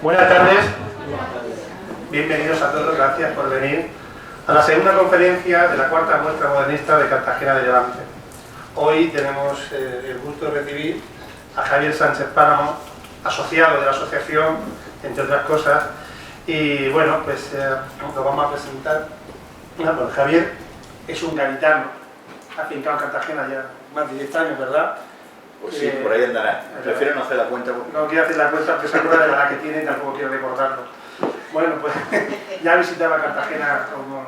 Buenas tardes, bienvenidos a todos, gracias por venir a la segunda conferencia de la cuarta muestra modernista de Cartagena de Levante. Hoy tenemos el gusto de recibir a Javier Sánchez Páramo, asociado de la asociación, entre otras cosas, y bueno, pues lo vamos a presentar. Bueno, pues Javier es un gaditano, afincado en Cartagena ya más de 10 años, ¿verdad? Pues sí, por ahí andará. Prefiero no hacer la cuenta. Porque... No quiero hacer la cuenta porque se acuerda de la edad que tiene y tampoco quiero recordarlo. Bueno, pues ya visitaba Cartagena, como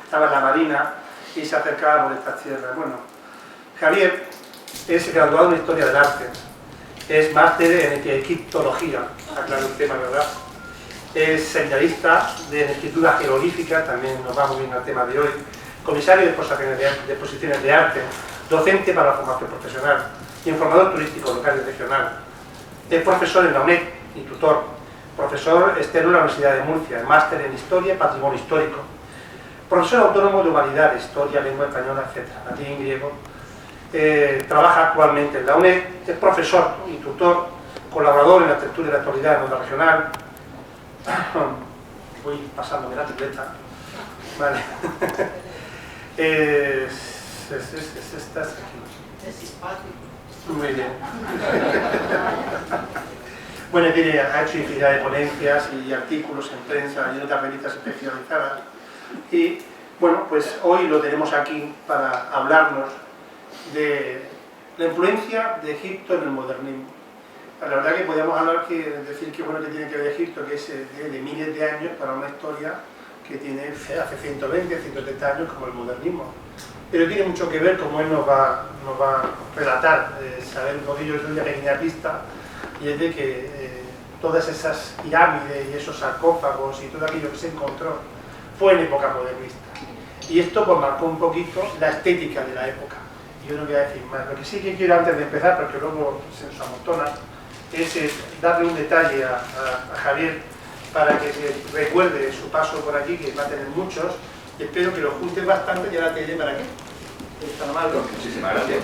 estaba en la Marina y se acercaba por estas tierras. Bueno, Javier es graduado en Historia del Arte, es máster en egiptología, aclaro el tema, ¿verdad? Es seminarista de escritura jeroglífica, también nos va muy bien al tema de hoy, comisario de exposiciones de arte, docente para la formación profesional, informador turístico local y regional. Es profesor en la UNED y tutor, profesor externo en la Universidad de Murcia, máster en Historia y Patrimonio Histórico, profesor autónomo de humanidades, Historia, Lengua Española, etc., latín y griego. Trabaja actualmente en la UNED, es profesor y tutor, colaborador en la textura y la actualidad en onda regional. Voy pasándome la tableta. Vale. Estás aquí. Es simpático. Muy bien. Bueno, ha hecho infinidad de ponencias y artículos en prensa y en otras revistas especializadas. Y bueno, pues hoy lo tenemos aquí para hablarnos de la influencia de Egipto en el modernismo. La verdad que podríamos hablar decir que bueno que tiene que ver Egipto, que es de miles de años para una historia que tiene hace 120, 130 años como el modernismo. Pero tiene mucho que ver, como él nos va a relatar, saber un poquillo, es una pequeña pista, y es de que todas esas pirámides y esos sarcófagos y todo aquello que se encontró fue en época modernista. Y esto pues marcó un poquito la estética de la época. Yo no voy a decir más. Lo que sí que quiero antes de empezar, porque luego se nos amontona, es darle un detalle a Javier para que se recuerde su paso por aquí, que va a tener muchos. Espero que lo juntes bastante y ahora te iré para aquí. Está mal, ¿no? Muchísimas gracias.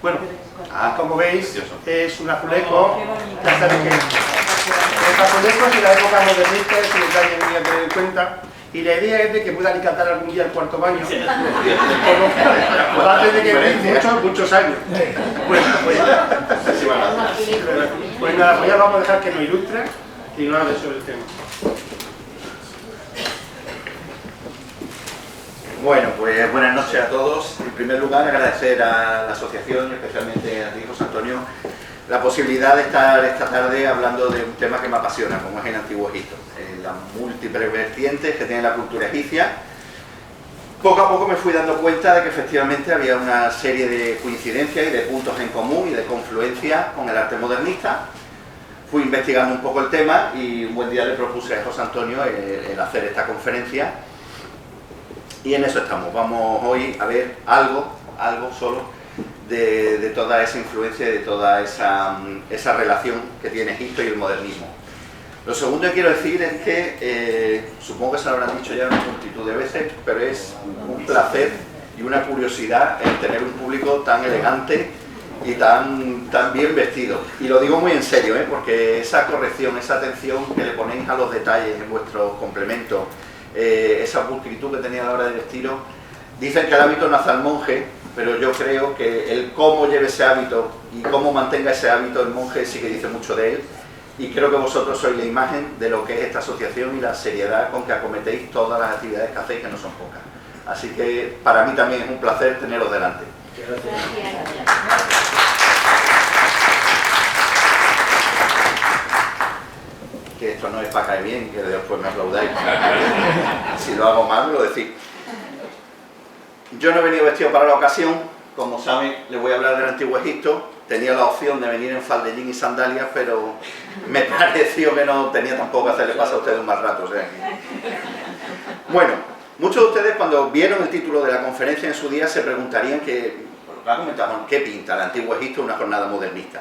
Bueno, como veis, es un azulejo. Ya sabéis que los azulejos en la época modernista es un detalle muy a tener en cuenta. Y la idea es de que pueda alicatar algún día el cuarto baño. O antes de que venís muchos años. Bueno, pues nada, pues ya vamos a dejar que nos ilustre y nos hable sobre el tema. Bueno, pues buenas noches a todos. En primer lugar, agradecer a la asociación, especialmente a ti, José Antonio, la posibilidad de estar esta tarde hablando de un tema que me apasiona, como es el Antiguo Egipto, las múltiples vertientes que tiene la cultura egipcia. Poco a poco me fui dando cuenta de que efectivamente había una serie de coincidencias y de puntos en común y de confluencia con el arte modernista. Fui investigando un poco el tema y un buen día le propuse a José Antonio el hacer esta conferencia, y en eso estamos. Vamos hoy a ver algo solo de toda esa influencia y de toda esa relación que tiene Egipto y el modernismo. Lo segundo que quiero decir es que, supongo que se lo habrán dicho ya una multitud de veces, pero es un placer y una curiosidad el tener un público tan elegante y tan bien vestido. Y lo digo muy en serio, porque esa corrección, esa atención que le ponéis a los detalles en vuestros complementos, esa pulcritud que tenéis a la hora de vestiros. Dicen que el hábito no hace al monje, pero yo creo que el cómo lleve ese hábito y cómo mantenga ese hábito el monje sí que dice mucho de él, y creo que vosotros sois la imagen de lo que es esta asociación y la seriedad con que acometéis todas las actividades que hacéis, que no son pocas. Así que para mí también es un placer teneros delante. Que esto no es para caer bien, que después me aplaudáis. Si lo hago mal, me lo decís. Yo no he venido vestido para la ocasión. Como saben, les voy a hablar del Antiguo Egipto. Tenía la opción de venir en faldellín y sandalias, pero me pareció que no tenía tampoco que hacerle pasar a ustedes un mal rato. Bueno, muchos de ustedes cuando vieron el título de la conferencia en su día se preguntarían qué pinta el Antiguo Egipto en una jornada modernista.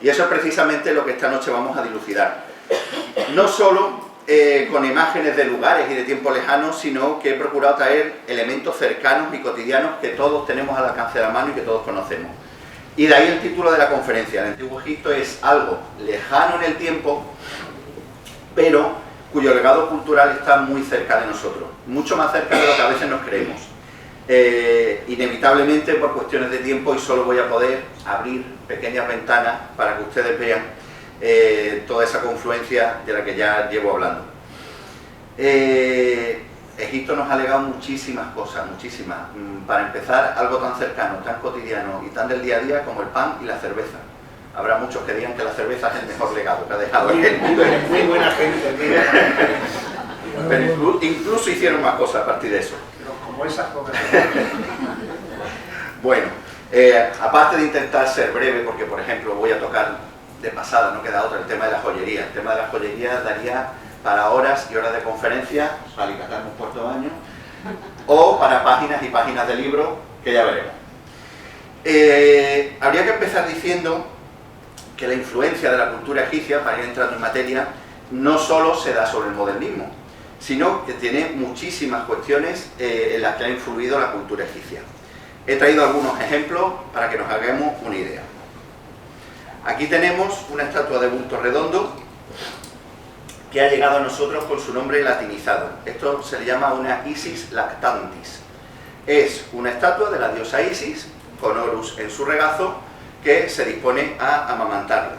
Y eso es precisamente lo que esta noche vamos a dilucidar. No solo con imágenes de lugares y de tiempos lejanos, sino que he procurado traer elementos cercanos y cotidianos que todos tenemos al alcance de la mano y que todos conocemos. Y de ahí el título de la conferencia. El Antiguo Egipto es algo lejano en el tiempo, pero cuyo legado cultural está muy cerca de nosotros, mucho más cerca de lo que a veces nos creemos. Inevitablemente por cuestiones de tiempo, y solo voy a poder abrir pequeñas ventanas para que ustedes vean toda esa confluencia de la que ya llevo hablando. Egipto nos ha legado muchísimas cosas, muchísimas. Para empezar, algo tan cercano, tan cotidiano y tan del día a día como el pan y la cerveza. Habrá muchos que digan que la cerveza es el mejor legado que ha dejado el mundo. Muy buena gente, Pero incluso hicieron más cosas a partir de eso. Pero como esas pocas. Bueno, aparte de intentar ser breve, porque por ejemplo voy a tocar de pasada, no queda otra, el tema de la joyería. El tema de la joyería daría para horas y horas de conferencia, para alicatarme un cuarto de año, o para páginas y páginas de libros, que ya veremos. Habría que empezar diciendo que la influencia de la cultura egipcia, para ir entrando en materia, no solo se da sobre el modernismo, sino que tiene muchísimas cuestiones en las que ha influido la cultura egipcia. He traído algunos ejemplos para que nos hagamos una idea. Aquí tenemos una estatua de bulto redondo que ha llegado a nosotros con su nombre latinizado. Esto se le llama una Isis lactantis. Es una estatua de la diosa Isis, con Horus en su regazo, que se dispone a amamantarla.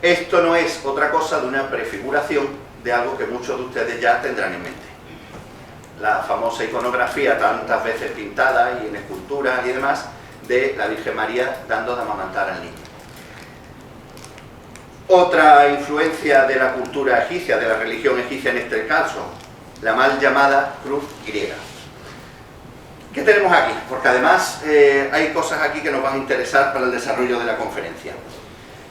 Esto no es otra cosa de una prefiguración de algo que muchos de ustedes ya tendrán en mente. La famosa iconografía, tantas veces pintada y en esculturas y demás, de la Virgen María dando de amamantar al niño. Otra influencia de la cultura egipcia, de la religión egipcia en este caso, la mal llamada cruz griega. ¿Qué tenemos aquí? Porque además hay cosas aquí que nos van a interesar para el desarrollo de la conferencia.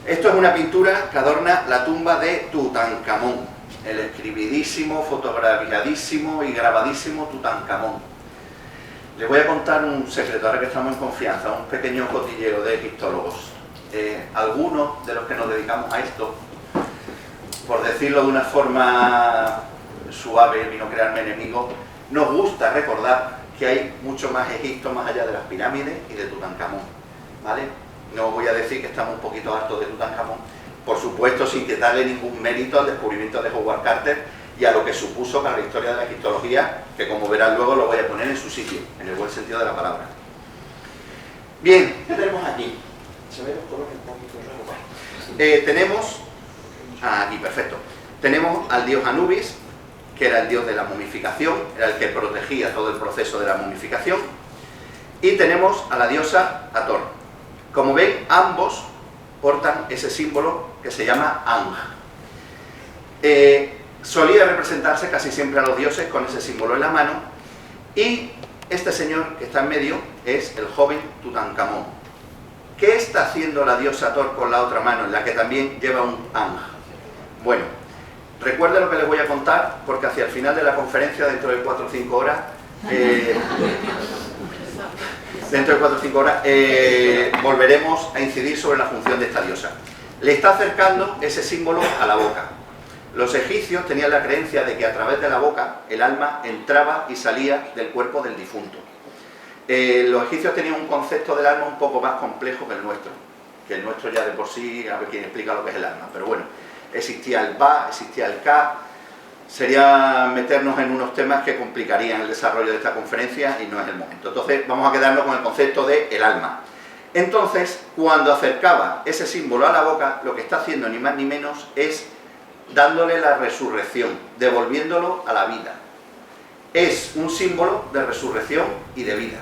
Esto es una pintura que adorna la tumba de Tutankamón, el escribidísimo, fotografiadísimo y grabadísimo Tutankamón. Les voy a contar un secreto, ahora que estamos en confianza, un pequeño cotilleo de egiptólogos. Algunos de los que nos dedicamos a esto, por decirlo de una forma suave y no crearme enemigos, nos gusta recordar que hay mucho más Egipto más allá de las pirámides y de Tutankamón, ¿vale? No voy a decir que estamos un poquito hartos de Tutankamón, por supuesto sin quitarle ningún mérito al descubrimiento de Howard Carter y a lo que supuso para la historia de la egiptología, que como verán luego lo voy a poner en su sitio, en el buen sentido de la palabra. Bien, ¿qué tenemos aquí? ¿Se ve los colores un poquito raros? Tenemos, aquí perfecto, tenemos al dios Anubis, que era el dios de la momificación, era el que protegía todo el proceso de la momificación, y tenemos a la diosa Hathor. Como ven, ambos portan ese símbolo que se llama Ang. Solía representarse casi siempre a los dioses con ese símbolo en la mano, y este señor que está en medio es el joven Tutankamón. ¿Qué está haciendo la diosa Hathor con la otra mano, en la que también lleva un Ang? Bueno, recuerden lo que les voy a contar, porque hacia el final de la conferencia, dentro de 4 o 5 horas, volveremos a incidir sobre la función de esta diosa. Le está acercando ese símbolo a la boca. Los egipcios tenían la creencia de que a través de la boca el alma entraba y salía del cuerpo del difunto. Los egipcios tenían un concepto del alma un poco más complejo que el nuestro ya de por sí, a ver quién explica lo que es el alma, pero bueno, existía el Ba, existía el Ka. Sería meternos en unos temas que complicarían el desarrollo de esta conferencia y no es el momento. Entonces vamos a quedarnos con el concepto de el alma. Entonces, cuando acercaba ese símbolo a la boca, lo que está haciendo ni más ni menos es dándole la resurrección, devolviéndolo a la vida. Es un símbolo de resurrección y de vida.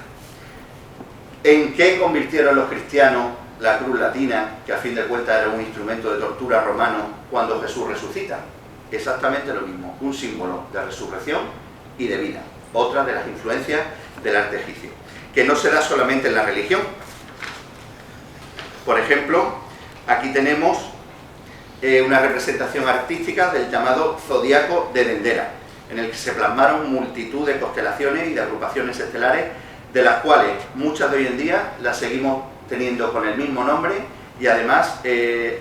¿En qué convirtieron los cristianos la cruz latina, que a fin de cuentas era un instrumento de tortura romano, cuando Jesús resucita? Exactamente lo mismo, un símbolo de resurrección y de vida. Otra de las influencias del arte egipcio, que no se da solamente en la religión. Por ejemplo, aquí tenemos una representación artística del llamado Zodíaco de Dendera, en el que se plasmaron multitud de constelaciones y de agrupaciones estelares, de las cuales muchas de hoy en día las seguimos teniendo con el mismo nombre, y además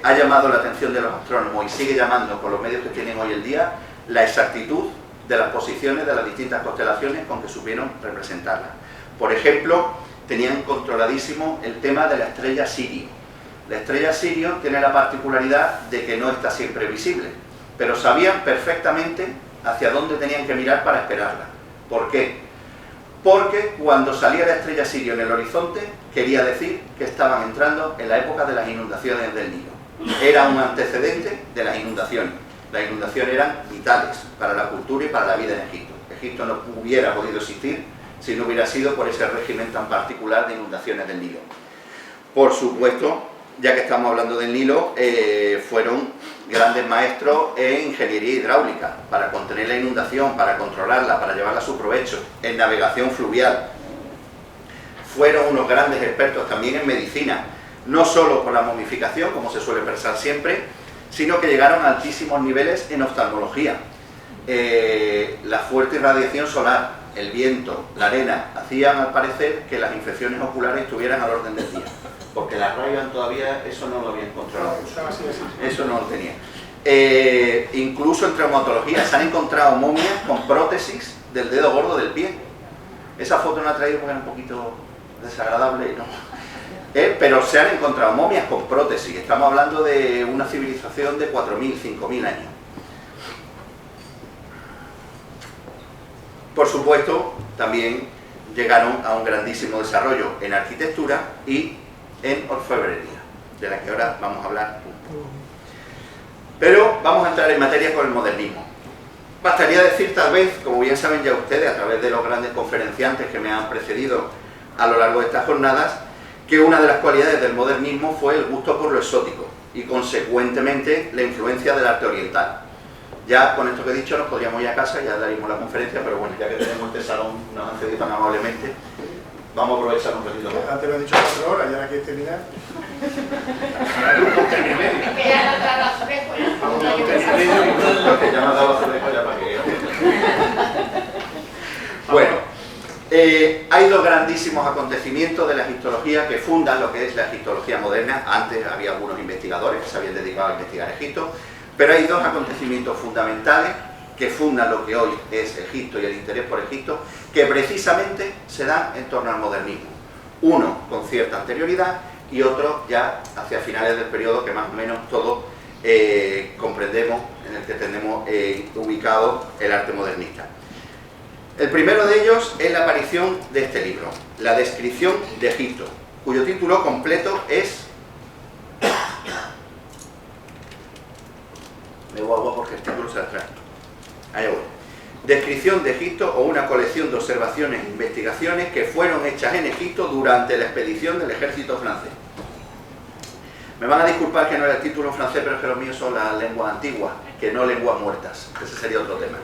ha llamado la atención de los astrónomos y sigue llamando con los medios que tienen hoy en día la exactitud de las posiciones de las distintas constelaciones con que supieron representarlas. Por ejemplo, tenían controladísimo el tema de la estrella Sirio. La estrella Sirio tiene la particularidad de que no está siempre visible, pero sabían perfectamente hacia dónde tenían que mirar para esperarla. ¿Por qué? Porque cuando salía la estrella Sirio en el horizonte, quería decir que estaban entrando en la época de las inundaciones del Nilo. Era un antecedente de las inundaciones. Las inundaciones eran vitales para la cultura y para la vida en Egipto. Egipto no hubiera podido existir si no hubiera sido por ese régimen tan particular de inundaciones del Nilo. Por supuesto, ya que estamos hablando del Nilo, fueron grandes maestros en ingeniería hidráulica, para contener la inundación, para controlarla, para llevarla a su provecho, en navegación fluvial. Fueron unos grandes expertos también en medicina, no solo por la momificación, como se suele pensar siempre, sino que llegaron a altísimos niveles en oftalmología. La fuerte irradiación solar, el viento, la arena, hacían al parecer que las infecciones oculares estuvieran al orden del día, porque las Ray-Ban todavía eso no lo habían controlado, eso no lo tenían. Incluso en traumatología se han encontrado momias con prótesis del dedo gordo del pie. Esa foto no la he traído porque era un poquito desagradable, ¿no? Pero se han encontrado momias con prótesis. Estamos hablando de una civilización de 4.000, 5.000 años. Por supuesto, también llegaron a un grandísimo desarrollo en arquitectura y en orfebrería, de la que ahora vamos a hablar un poco. Pero vamos a entrar en materia con el modernismo. Bastaría decir, tal vez, como bien saben ya ustedes, a través de los grandes conferenciantes que me han precedido a lo largo de estas jornadas, que una de las cualidades del modernismo fue el gusto por lo exótico y, consecuentemente, la influencia del arte oriental. Ya con esto que he dicho nos podríamos ir a casa, ya daríamos la conferencia, pero bueno, ya que tenemos este salón, nos han cedido tan amablemente, vamos a aprovechar un ratito más. Antes me he dicho 4 horas, ya la quieres terminar. Porque ya me ha dado azulejo ya para que... Bueno, hay dos grandísimos acontecimientos de la egiptología que fundan lo que es la egiptología moderna. Antes había algunos investigadores que se habían dedicado a investigar Egipto, pero hay dos acontecimientos fundamentales que fundan lo que hoy es Egipto y el interés por Egipto, que precisamente se dan en torno al modernismo. Uno con cierta anterioridad y otro ya hacia finales del periodo que más o menos todos comprendemos, en el que tenemos ubicado el arte modernista. El primero de ellos es la aparición de este libro, La descripción de Egipto, cuyo título completo es... Me voy agua porque el título se atrás. Allá voy. Descripción de Egipto, o una colección de observaciones e investigaciones que fueron hechas en Egipto durante la expedición del ejército francés. Me van a disculpar que no era el título francés, pero es que los míos son las lenguas antiguas, que no lenguas muertas. Ese sería otro tema.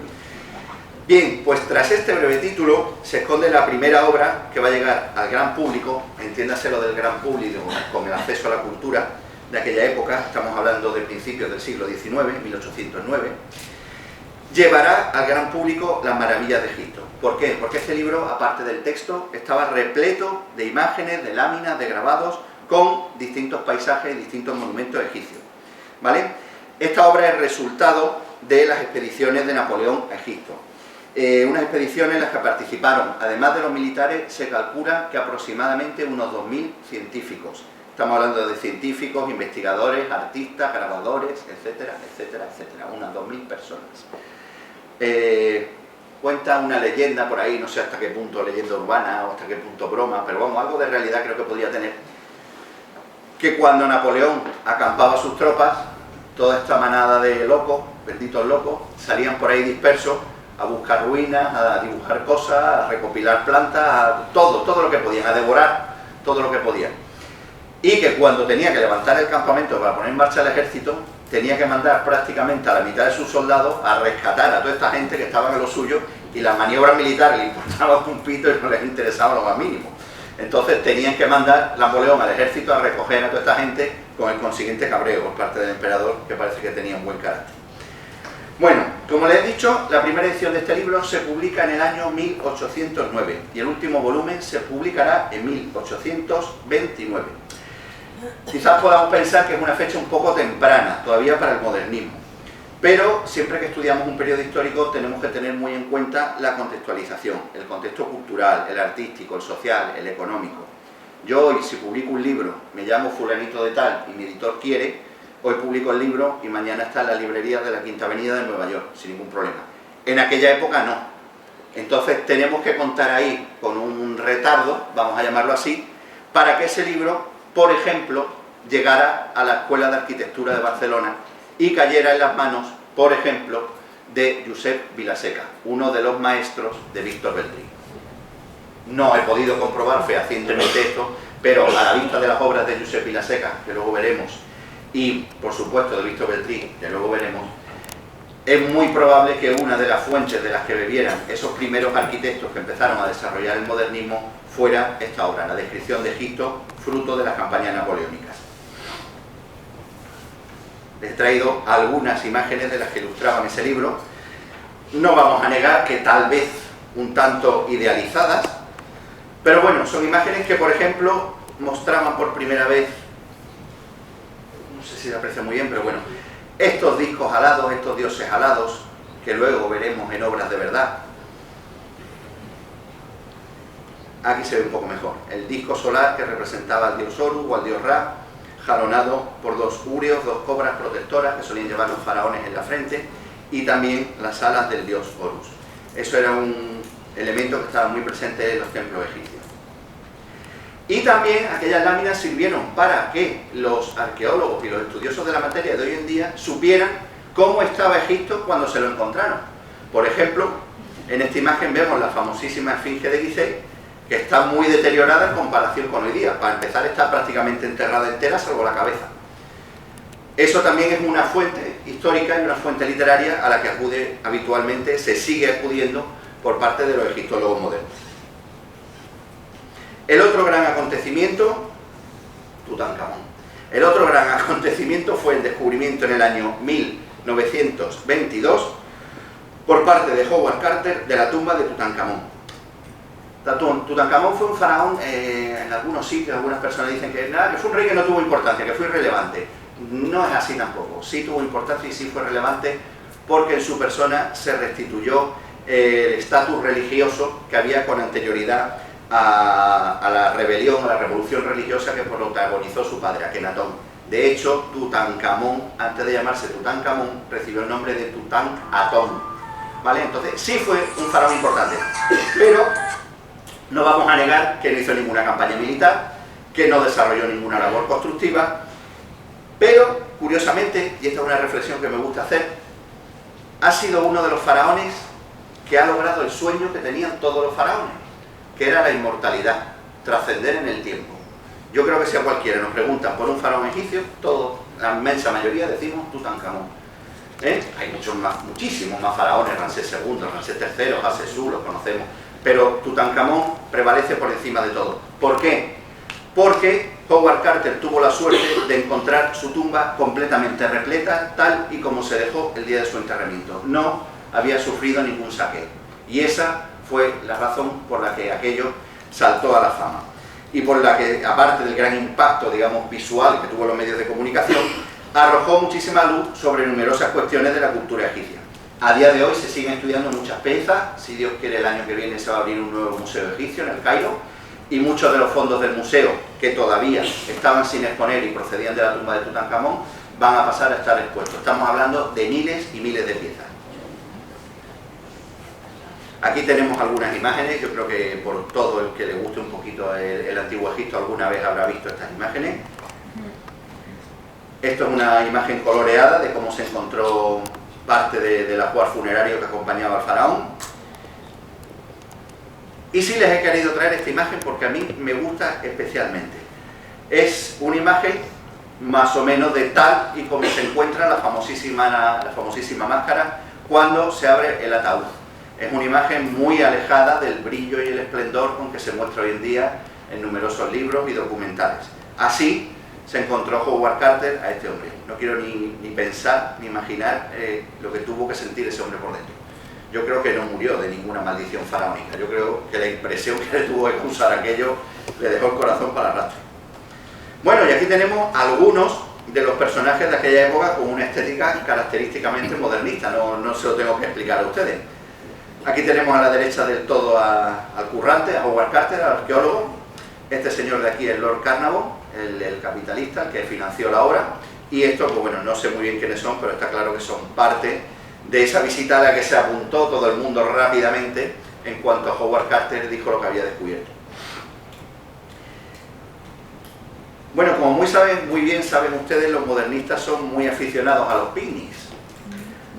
Bien, pues tras este breve título se esconde la primera obra que va a llegar al gran público, entiéndase lo del gran público, con el acceso a la cultura de aquella época, estamos hablando de principios del siglo XIX, 1809, llevará al gran público las maravillas de Egipto. ¿Por qué? Porque este libro, aparte del texto, estaba repleto de imágenes, de láminas, de grabados, con distintos paisajes y distintos monumentos egipcios, ¿vale? Esta obra es resultado de las expediciones de Napoleón a Egipto. Unas expediciones en las que participaron, además de los militares, se calcula que aproximadamente unos 2.000 científicos. Estamos hablando de científicos, investigadores, artistas, grabadores, etcétera, etcétera, etcétera, unas 2.000 personas. Cuenta una leyenda por ahí, no sé hasta qué punto leyenda urbana o hasta qué punto broma, pero vamos, algo de realidad creo que podría tener, que cuando Napoleón acampaba sus tropas, toda esta manada de locos, benditos locos, salían por ahí dispersos a buscar ruinas, a dibujar cosas, a recopilar plantas, a todo lo que podían, a devorar todo lo que podían. Y que cuando tenía que levantar el campamento para poner en marcha el ejército, tenía que mandar prácticamente a la mitad de sus soldados a rescatar a toda esta gente que estaban en lo suyo, y las maniobras militares les importaban un pito y no les interesaba lo más mínimo. Entonces tenían que mandar Napoleón al ejército a recoger a toda esta gente, con el consiguiente cabreo por parte del emperador, que parece que tenía un buen carácter. Bueno, como les he dicho, la primera edición de este libro se publica en el año 1809 y el último volumen se publicará en 1829. Quizás podamos pensar que es una fecha un poco temprana todavía para el modernismo, Pero siempre que estudiamos un periodo histórico tenemos que tener muy en cuenta la contextualización, el contexto cultural, el artístico, el social, el económico. Yo hoy, si publico un libro, me llamo fulanito de tal y mi editor quiere, hoy publico el libro y mañana está en la librería de la Quinta Avenida de Nueva York, sin ningún problema. En aquella época no. Entonces tenemos que contar ahí con un retardo, vamos a llamarlo así, para que ese libro, por ejemplo, llegara a la Escuela de Arquitectura de Barcelona y cayera en las manos, por ejemplo, de Josep Vilaseca, uno de los maestros de Víctor Veltri. No he podido comprobar fehacientemente esto, pero a la vista de las obras de Josep Vilaseca, que luego veremos, y por supuesto de Víctor Veltri, que luego veremos, es muy probable que una de las fuentes de las que bebieran esos primeros arquitectos que empezaron a desarrollar el modernismo fuera esta obra, la descripción de Egipto, fruto de las campañas napoleónicas. Les he traído algunas imágenes de las que ilustraban ese libro. No vamos a negar que tal vez un tanto idealizadas, pero bueno, son imágenes que, por ejemplo, mostraban por primera vez, no sé si se aprecia muy bien, pero bueno, estos discos alados, estos dioses alados, que luego veremos en obras de verdad. Aquí se ve un poco mejor. El disco solar que representaba al dios Horus o al dios Ra, jalonado por dos urios, dos cobras protectoras que solían llevar los faraones en la frente, y también las alas del dios Horus. Eso era un elemento que estaba muy presente en los templos egipcios. Y también aquellas láminas sirvieron para que los arqueólogos y los estudiosos de la materia de hoy en día supieran cómo estaba Egipto cuando se lo encontraron. Por ejemplo, en esta imagen vemos la famosísima esfinge de Gizeh, que está muy deteriorada en comparación con hoy día. Para empezar, está prácticamente enterrada entera, salvo la cabeza. Eso también es una fuente histórica y una fuente literaria a la que acude habitualmente, se sigue acudiendo por parte de los egiptólogos modernos. El otro gran acontecimiento, Tutankamón. El otro gran acontecimiento fue el descubrimiento en el año 1922 por parte de Howard Carter de la tumba de Tutankamón. Tutankamón fue un faraón, en algunos sitios, algunas personas dicen que fue un rey que no tuvo importancia, que fue irrelevante. No es así tampoco, sí tuvo importancia y sí fue relevante porque en su persona se restituyó el estatus religioso que había con anterioridad a la rebelión, a la revolución religiosa que protagonizó su padre, Akenatón. De hecho, Tutankamón, antes de llamarse Tutankamón, recibió el nombre de Tutanatón. ¿Vale? Entonces, sí fue un faraón importante, pero no vamos a negar que no hizo ninguna campaña militar, que no desarrolló ninguna labor constructiva, pero, curiosamente, y esta es una reflexión que me gusta hacer, ha sido uno de los faraones que ha logrado el sueño que tenían todos los faraones, que era la inmortalidad, trascender en el tiempo. Yo creo que si a cualquiera nos preguntan por un faraón egipcio, todos, la inmensa mayoría decimos Tutankamón. Hay muchísimos más faraones, Ramsés II, Ramsés III, Hatshepsut, los conocemos, pero Tutankamón prevalece por encima de todo. ¿Por qué? Porque Howard Carter tuvo la suerte de encontrar su tumba completamente repleta, tal y como se dejó el día de su enterramiento. No había sufrido ningún saqueo. Y esa fue la razón por la que aquello saltó a la fama. Y por la que, aparte del gran impacto, digamos, visual que tuvo los medios de comunicación, arrojó muchísima luz sobre numerosas cuestiones de la cultura egipcia. A día de hoy se siguen estudiando muchas piezas, si Dios quiere el año que viene se va a abrir un nuevo museo egipcio en el Cairo, y muchos de los fondos del museo que todavía estaban sin exponer y procedían de la tumba de Tutankamón van a pasar a estar expuestos. Estamos hablando de miles y miles de piezas. Aquí tenemos algunas imágenes, yo creo que por todo el que le guste un poquito el antiguo Egipto alguna vez habrá visto estas imágenes. Esto es una imagen coloreada de cómo se encontró parte del ajuar funerario que acompañaba al faraón. Y sí les he querido traer esta imagen porque a mí me gusta especialmente. Es una imagen más o menos de tal y como se encuentra la famosísima máscara cuando se abre el ataúd. Es una imagen muy alejada del brillo y el esplendor con que se muestra hoy en día en numerosos libros y documentales. Así se encontró Howard Carter a este hombre. No quiero ni pensar ni imaginar lo que tuvo que sentir ese hombre por dentro. Yo creo que no murió de ninguna maldición faraónica. Yo creo que la impresión que le tuvo que usar aquello le dejó el corazón para arrastrar. Bueno, y aquí tenemos algunos de los personajes de aquella época con una estética característicamente modernista, no se lo tengo que explicar a ustedes. Aquí tenemos a la derecha del todo al currante, a Howard Carter, al arqueólogo. Este señor de aquí es Lord Carnarvon, el capitalista, el que financió la obra. Y estos, pues bueno, no sé muy bien quiénes son, pero está claro que son parte de esa visita a la que se apuntó todo el mundo rápidamente en cuanto Howard Carter dijo lo que había descubierto. Bueno, como muy bien saben ustedes, los modernistas son muy aficionados a los picnics.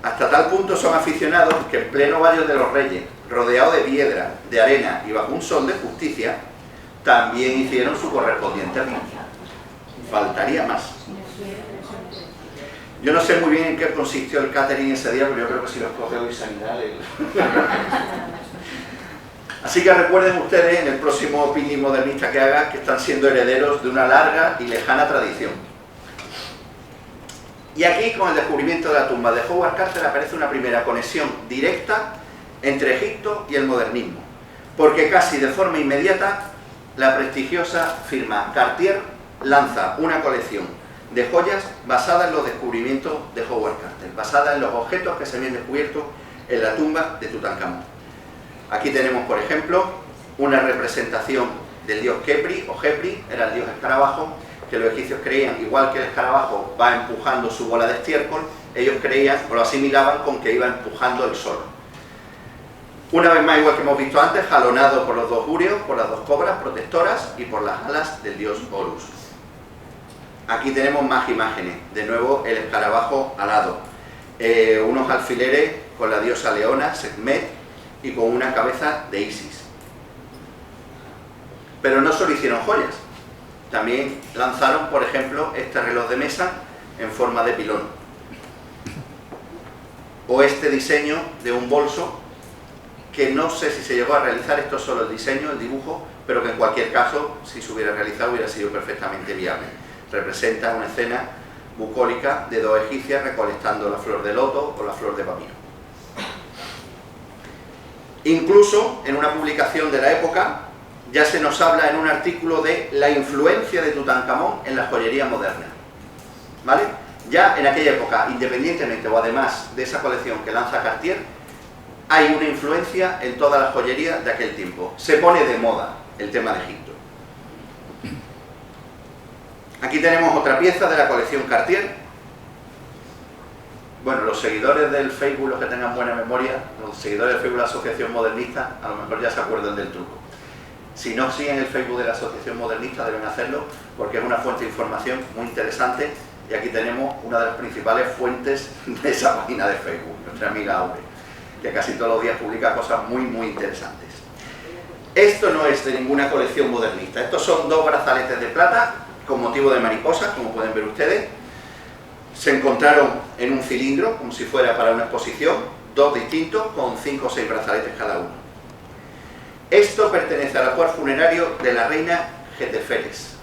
Hasta tal punto son aficionados que en pleno Valle de los Reyes, rodeado de piedra, de arena y bajo un sol de justicia, también hicieron su correspondiente picnic. Faltaría más. Yo no sé muy bien en qué consistió el catering ese día, pero yo creo que si los coge hoy sanidad. Así que recuerden ustedes en el próximo picnic modernista que hagan que están siendo herederos de una larga y lejana tradición. Y aquí, con el descubrimiento de la tumba de Howard Carter, aparece una primera conexión directa entre Egipto y el modernismo, porque casi de forma inmediata la prestigiosa firma Cartier lanza una colección de joyas basada en los descubrimientos de Howard Carter, basada en los objetos que se habían descubierto en la tumba de Tutankamón. Aquí tenemos, por ejemplo, una representación del dios Khepri, o Khepri, era el dios escarabajo, que los egipcios creían, igual que el escarabajo va empujando su bola de estiércol, ellos creían, o lo asimilaban con que iba empujando el sol. Una vez más, igual que hemos visto antes, jalonado por los dos urios, por las dos cobras protectoras y por las alas del dios Horus. Aquí tenemos más imágenes, de nuevo el escarabajo alado, unos alfileres con la diosa leona, Sekhmet, y con una cabeza de Isis. Pero no solo hicieron joyas, también lanzaron, por ejemplo, este reloj de mesa en forma de pilón, o este diseño de un bolso, que no sé si se llegó a realizar, esto es solo el diseño, el dibujo, pero que en cualquier caso, si se hubiera realizado, hubiera sido perfectamente viable. Representa una escena bucólica de dos egipcias recolectando la flor de loto o la flor de papiro. Incluso en una publicación de la época ya se nos habla en un artículo de la influencia de Tutankamón en la joyería moderna, ¿vale? Ya en aquella época, independientemente o además de esa colección que lanza Cartier, hay una influencia en toda la joyería de aquel tiempo. Se pone de moda el tema de Egipto. Aquí tenemos otra pieza de la colección Cartier. Bueno, los seguidores del Facebook, los que tengan buena memoria, los seguidores del Facebook de la Asociación Modernista, a lo mejor ya se acuerdan del truco. Si no siguen el Facebook de la Asociación Modernista, deben hacerlo, porque es una fuente de información muy interesante, y aquí tenemos una de las principales fuentes de esa página de Facebook, nuestra amiga Aure, que casi todos los días publica cosas muy interesantes. Esto no es de ninguna colección modernista, estos son dos brazaletes de plata con motivo de mariposas, como pueden ver ustedes. Se encontraron en un cilindro, como si fuera para una exposición, dos distintos, con 5 o 6 brazaletes cada uno. Esto pertenece al ajuar funerario de la reina Geteferes.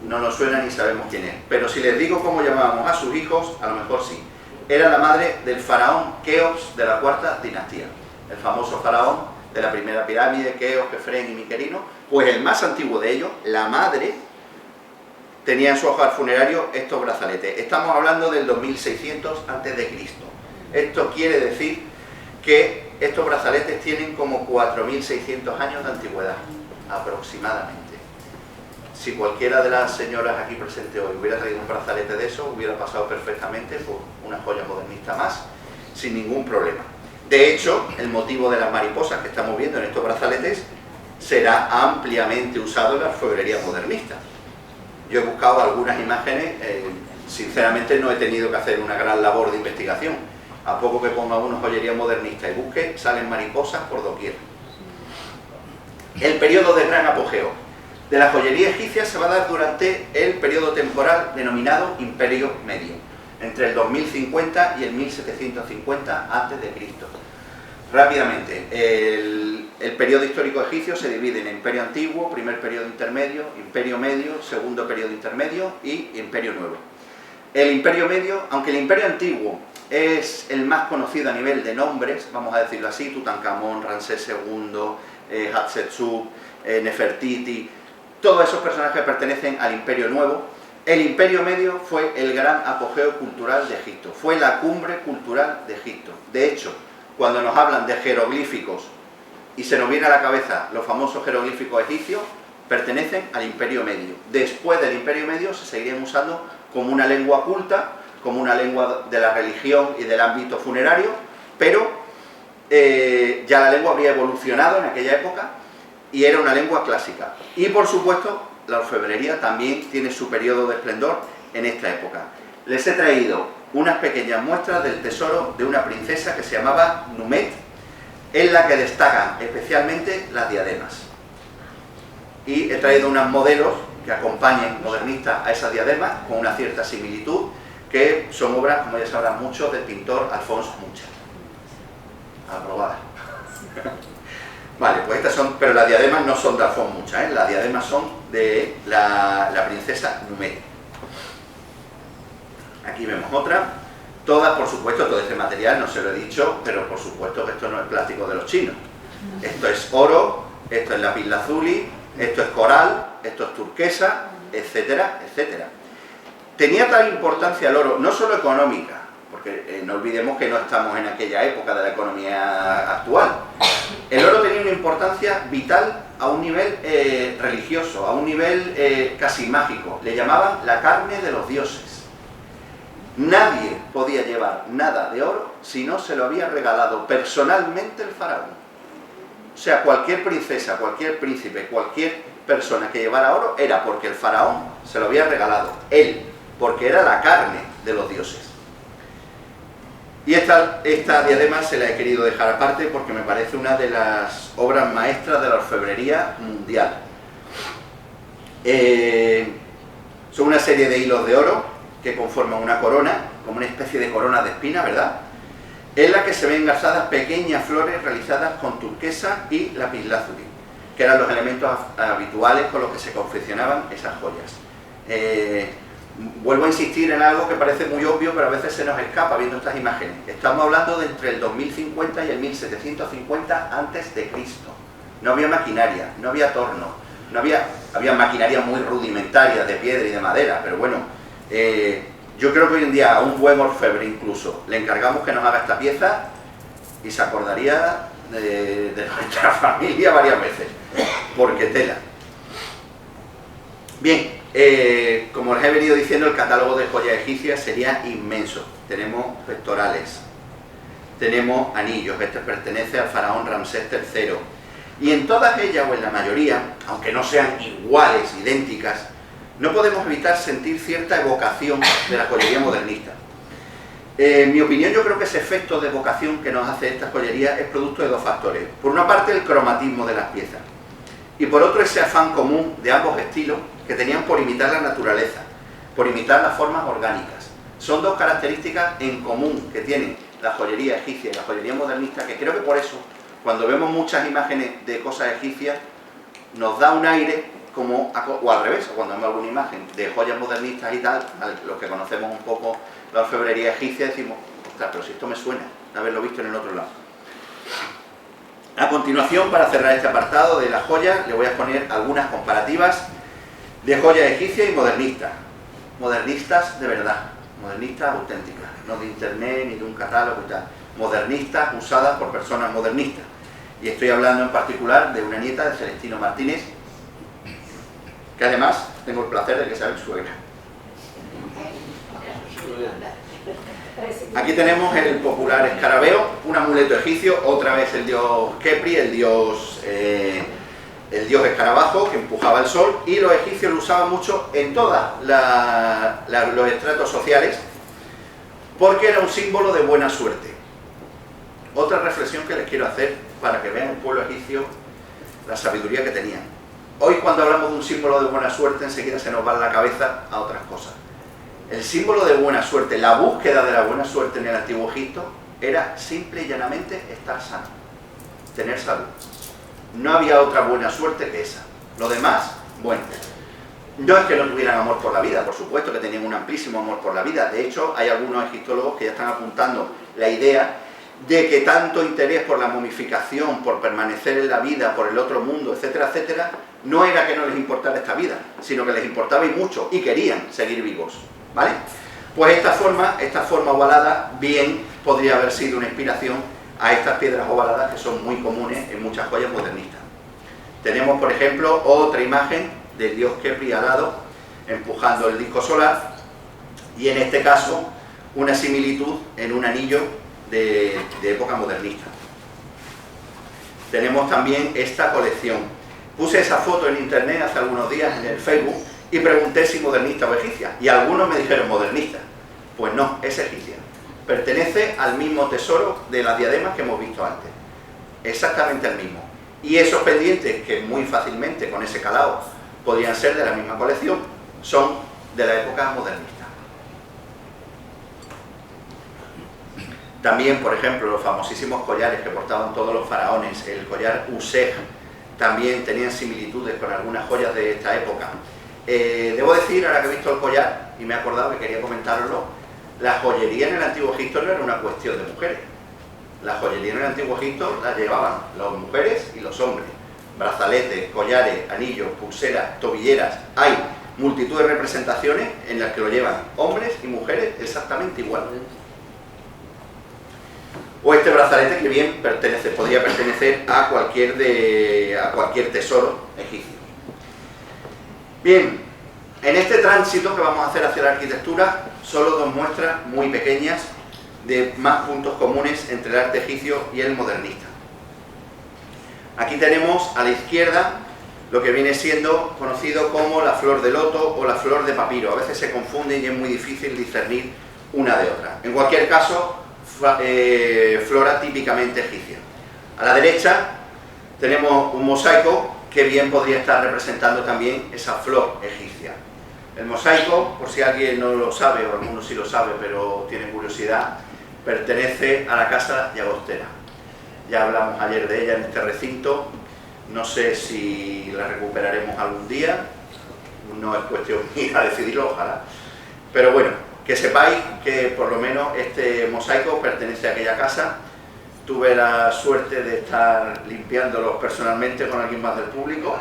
No nos suena ni sabemos quién es, pero si les digo cómo llamábamos a sus hijos, a lo mejor sí. Era la madre del faraón Keops de la cuarta dinastía, el famoso faraón de la primera pirámide, Keops, Kefren y Miquerino. Pues el más antiguo de ellos, la madre, tenía en su ajuar funerario estos brazaletes. Estamos hablando del 2600 a.C. Esto quiere decir que estos brazaletes tienen como 4600 años de antigüedad, aproximadamente. Si cualquiera de las señoras aquí presentes hoy hubiera traído un brazalete de eso, hubiera pasado perfectamente por una joya modernista más, sin ningún problema. De hecho, el motivo de las mariposas que estamos viendo en estos brazaletes será ampliamente usado en la orfebrería modernista. Yo he buscado algunas imágenes, sinceramente no he tenido que hacer una gran labor de investigación. A poco que ponga uno joyería modernista y busque, salen mariposas por doquier. El periodo de gran apogeo de la joyería egipcia se va a dar durante el periodo temporal denominado Imperio Medio, entre el 2050 y el 1750 a.C. Rápidamente, el periodo histórico egipcio se divide en Imperio Antiguo, primer periodo intermedio, Imperio Medio, segundo periodo intermedio y Imperio Nuevo. El Imperio Medio, aunque el Imperio Antiguo es el más conocido a nivel de nombres, vamos a decirlo así, Tutankamón, Ramsés II, Hatshepsut, Nefertiti, todos esos personajes pertenecen al Imperio Nuevo. El Imperio Medio fue el gran apogeo cultural de Egipto, fue la cumbre cultural de Egipto. De hecho, cuando nos hablan de jeroglíficos y se nos viene a la cabeza los famosos jeroglíficos egipcios, pertenecen al Imperio Medio. Después del Imperio Medio se seguirían usando como una lengua culta, como una lengua de la religión y del ámbito funerario, pero ya la lengua habría evolucionado en aquella época y era una lengua clásica. Y por supuesto, la orfebrería también tiene su periodo de esplendor en esta época. Les he traído unas pequeñas muestras del tesoro de una princesa que se llamaba Numet, en la que destacan especialmente las diademas. Y he traído unos modelos que acompañen modernistas a esas diademas con una cierta similitud, que son obras, como ya sabrán muchos, del pintor Alphonse Mucha. Aprobada. Vale, pues estas son, pero las diademas no son de Alphonse Mucha, las diademas son de la princesa Numet. Aquí vemos otra. Todas, por supuesto, todo este material, no se lo he dicho, pero por supuesto que esto no es plástico de los chinos. Esto es oro, esto es lapislázuli, esto es coral, esto es turquesa, etcétera, etcétera. Tenía tal importancia el oro, no solo económica, porque no olvidemos que no estamos en aquella época de la economía actual. El oro tenía una importancia vital a un nivel religioso, a un nivel casi mágico. Le llamaban la carne de los dioses. Nadie podía llevar nada de oro si no se lo había regalado personalmente el faraón. O sea, cualquier princesa, cualquier príncipe, cualquier persona que llevara oro era porque el faraón se lo había regalado, él, porque era la carne de los dioses. Y esta diadema se la he querido dejar aparte porque me parece una de las obras maestras de la orfebrería mundial. Son una serie de hilos de oro que conforman una corona, como una especie de corona de espinas, ¿verdad?, en la que se ven engarzadas pequeñas flores realizadas con turquesa y lapislázuli, que eran los elementos habituales con los que se confeccionaban esas joyas. Vuelvo a insistir en algo que parece muy obvio, pero a veces se nos escapa viendo estas imágenes. Estamos hablando de entre el 2050 y el 1750 a.C. No había maquinaria, no había torno, había maquinaria muy rudimentaria de piedra y de madera, pero bueno, yo creo que hoy en día a un buen orfebre incluso le encargamos que nos haga esta pieza y se acordaría de nuestra familia varias veces, porque tela. Bien, como les he venido diciendo, el catálogo de joyas egipcias sería inmenso. Tenemos pectorales, tenemos anillos, este pertenece al faraón Ramsés III, y en todas ellas, o en la mayoría, aunque no sean iguales, idénticas, no podemos evitar sentir cierta evocación de la joyería modernista. En mi opinión, yo creo que ese efecto de evocación que nos hace esta joyería es producto de dos factores. Por una parte, el cromatismo de las piezas, y por otro, ese afán común de ambos estilos que tenían por imitar la naturaleza, por imitar las formas orgánicas. Son dos características en común que tienen la joyería egipcia y la joyería modernista, que creo que por eso, cuando vemos muchas imágenes de cosas egipcias, nos da un aire como, o al revés, cuando vemos alguna imagen de joyas modernistas y tal, los que conocemos un poco la orfebrería egipcia, decimos, ostras, pero si esto me suena de haberlo visto en el otro lado. A continuación, para cerrar este apartado de las joyas, le voy a exponer algunas comparativas de joyas egipcias y modernistas. Modernistas de verdad, modernistas auténticas, no de internet ni de un catálogo y tal. Modernistas usadas por personas modernistas. Y estoy hablando en particular de una nieta de Celestino Martínez, que además tengo el placer de que sea mi suegra. Aquí tenemos el popular escarabeo, un amuleto egipcio, otra vez el dios Khepri, el dios escarabajo que empujaba el sol, y los egipcios lo usaban mucho en todos los estratos sociales porque era un símbolo de buena suerte. Otra reflexión que les quiero hacer para que vean el pueblo egipcio la sabiduría que tenían. Hoy, cuando hablamos de un símbolo de buena suerte, enseguida se nos va la cabeza a otras cosas. El símbolo de buena suerte, la búsqueda de la buena suerte en el Antiguo Egipto era simple y llanamente estar sano, tener salud. No había otra buena suerte que esa. Lo demás, bueno, no es que no tuvieran amor por la vida, por supuesto que tenían un amplísimo amor por la vida. De hecho, hay algunos egiptólogos que ya están apuntando la idea de que tanto interés por la momificación, por permanecer en la vida, por el otro mundo, etcétera, etcétera, no era que no les importara esta vida, sino que les importaba y mucho, y querían seguir vivos, ¿vale? Pues esta forma ovalada bien podría haber sido una inspiración a estas piedras ovaladas que son muy comunes en muchas joyas modernistas. Tenemos, por ejemplo, otra imagen del dios Kepri alado empujando el disco solar, y en este caso una similitud en un anillo de época modernista. Tenemos también esta colección. Puse esa foto en internet hace algunos días en el Facebook y pregunté si modernista o egipcia, y algunos me dijeron modernista. Pues no, es egipcia. Pertenece al mismo tesoro de las diademas que hemos visto antes, exactamente el mismo. Y esos pendientes, que muy fácilmente con ese calado podrían ser de la misma colección, son de la época modernista. También, por ejemplo, los famosísimos collares que portaban todos los faraones, el collar Useg, también tenían similitudes con algunas joyas de esta época. Debo decir, ahora que he visto el collar, y me he acordado que quería comentarlo, la joyería en el Antiguo Egipto no era una cuestión de mujeres. La joyería en el Antiguo Egipto la llevaban las mujeres y los hombres. Brazaletes, collares, anillos, pulseras, tobilleras. Hay multitud de representaciones en las que lo llevan hombres y mujeres exactamente igual. O este brazalete que bien podría pertenecer a cualquier tesoro egipcio. Bien, en este tránsito que vamos a hacer hacia la arquitectura, solo dos muestras muy pequeñas de más puntos comunes entre el arte egipcio y el modernista. Aquí tenemos a la izquierda lo que viene siendo conocido como la flor de loto o la flor de papiro. A veces se confunden y es muy difícil discernir una de otra. En cualquier caso, flora típicamente egipcia. A la derecha tenemos un mosaico que bien podría estar representando también esa flor egipcia. El mosaico, por si alguien no lo sabe, o alguno sí lo sabe, pero tiene curiosidad, pertenece a la casa Llagostera. Ya hablamos ayer de ella en este recinto, no sé si la recuperaremos algún día, no es cuestión mía decidirlo, ojalá, pero bueno, que sepáis que por lo menos este mosaico pertenece a aquella casa. Tuve la suerte de estar limpiándolos personalmente con alguien más del público.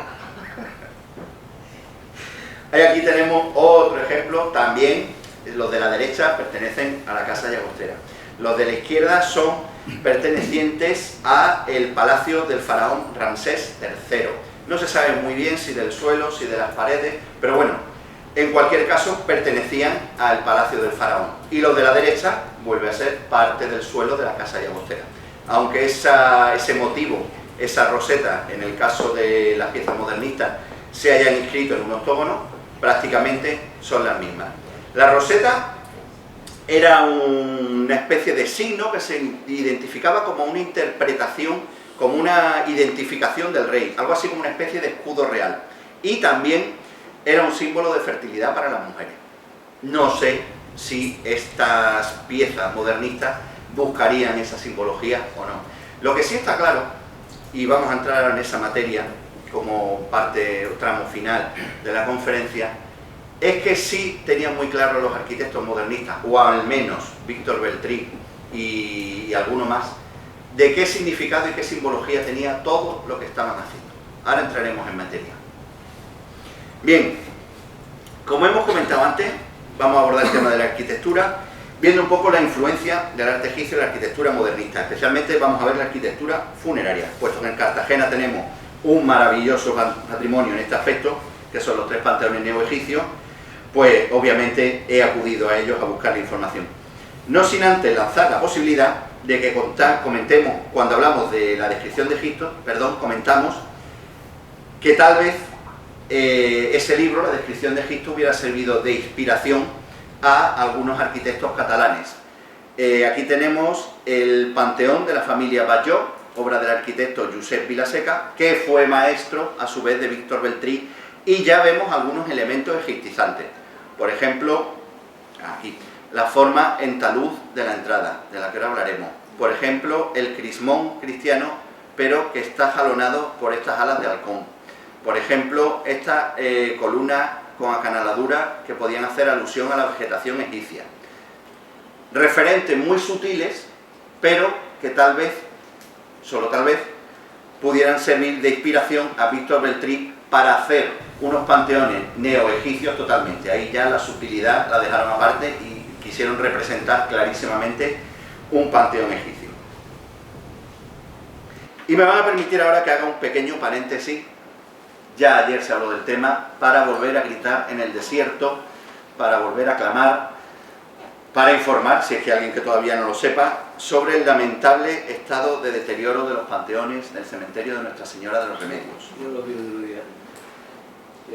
Y aquí tenemos otro ejemplo, también los de la derecha pertenecen a la casa Llagostera. Los de la izquierda son pertenecientes al palacio del faraón Ramsés III. No se sabe muy bien si del suelo, si de las paredes, pero bueno, en cualquier caso pertenecían al palacio del faraón. Y los de la derecha vuelve a ser parte del suelo de la casa Llagostera. Aunque ese motivo, esa roseta, en el caso de las piezas modernistas, se hayan inscrito en un octógono, prácticamente son las mismas. La roseta era una especie de signo que se identificaba como una interpretación, como una identificación del rey, algo así como una especie de escudo real. Y también era un símbolo de fertilidad para las mujeres. No sé si estas piezas modernistas buscarían esa simbología o no. Lo que sí está claro, y vamos a entrar en esa materia como parte o tramo final de la conferencia, es que sí tenían muy claro los arquitectos modernistas, o al menos Víctor Beltrí y alguno más, de qué significado y qué simbología tenía todo lo que estaban haciendo. Ahora entraremos en materia. Bien, como hemos comentado antes, vamos a abordar el tema de la arquitectura, viendo un poco la influencia del arte egipcio y la arquitectura modernista. Especialmente vamos a ver la arquitectura funeraria, puesto que en Cartagena tenemos un maravilloso patrimonio en este aspecto, que son los 3 panteones neoegipcios, pues obviamente he acudido a ellos a buscar la información. No sin antes lanzar la posibilidad de que comentemos, cuando hablamos de la descripción de Egipto, comentamos que tal vez ese libro, la descripción de Egipto, hubiera servido de inspiración a algunos arquitectos catalanes. Aquí tenemos el Panteón de la familia Batlló, obra del arquitecto Josep Vilaseca, que fue maestro a su vez de Víctor Beltrí, y ya vemos algunos elementos egiptizantes. Por ejemplo, aquí, la forma en talud de la entrada, de la que ahora hablaremos. Por ejemplo, el crismón cristiano, pero que está jalonado por estas alas de halcón. Por ejemplo, esta columna con acanaladura que podían hacer alusión a la vegetación egipcia. Referentes muy sutiles, pero que tal vez, solo tal vez, pudieran servir de inspiración a Víctor Beltrí para hacer unos panteones neoegipcios totalmente. Ahí ya la sutilidad la dejaron aparte y quisieron representar clarísimamente un panteón egipcio. Y me van a permitir ahora que haga un pequeño paréntesis, ya ayer se habló del tema, para volver a gritar en el desierto, para volver a clamar, para informar, si es que alguien que todavía no lo sepa, sobre el lamentable estado de deterioro de los panteones del cementerio de Nuestra Señora de los Remedios. Yo lo vi el día.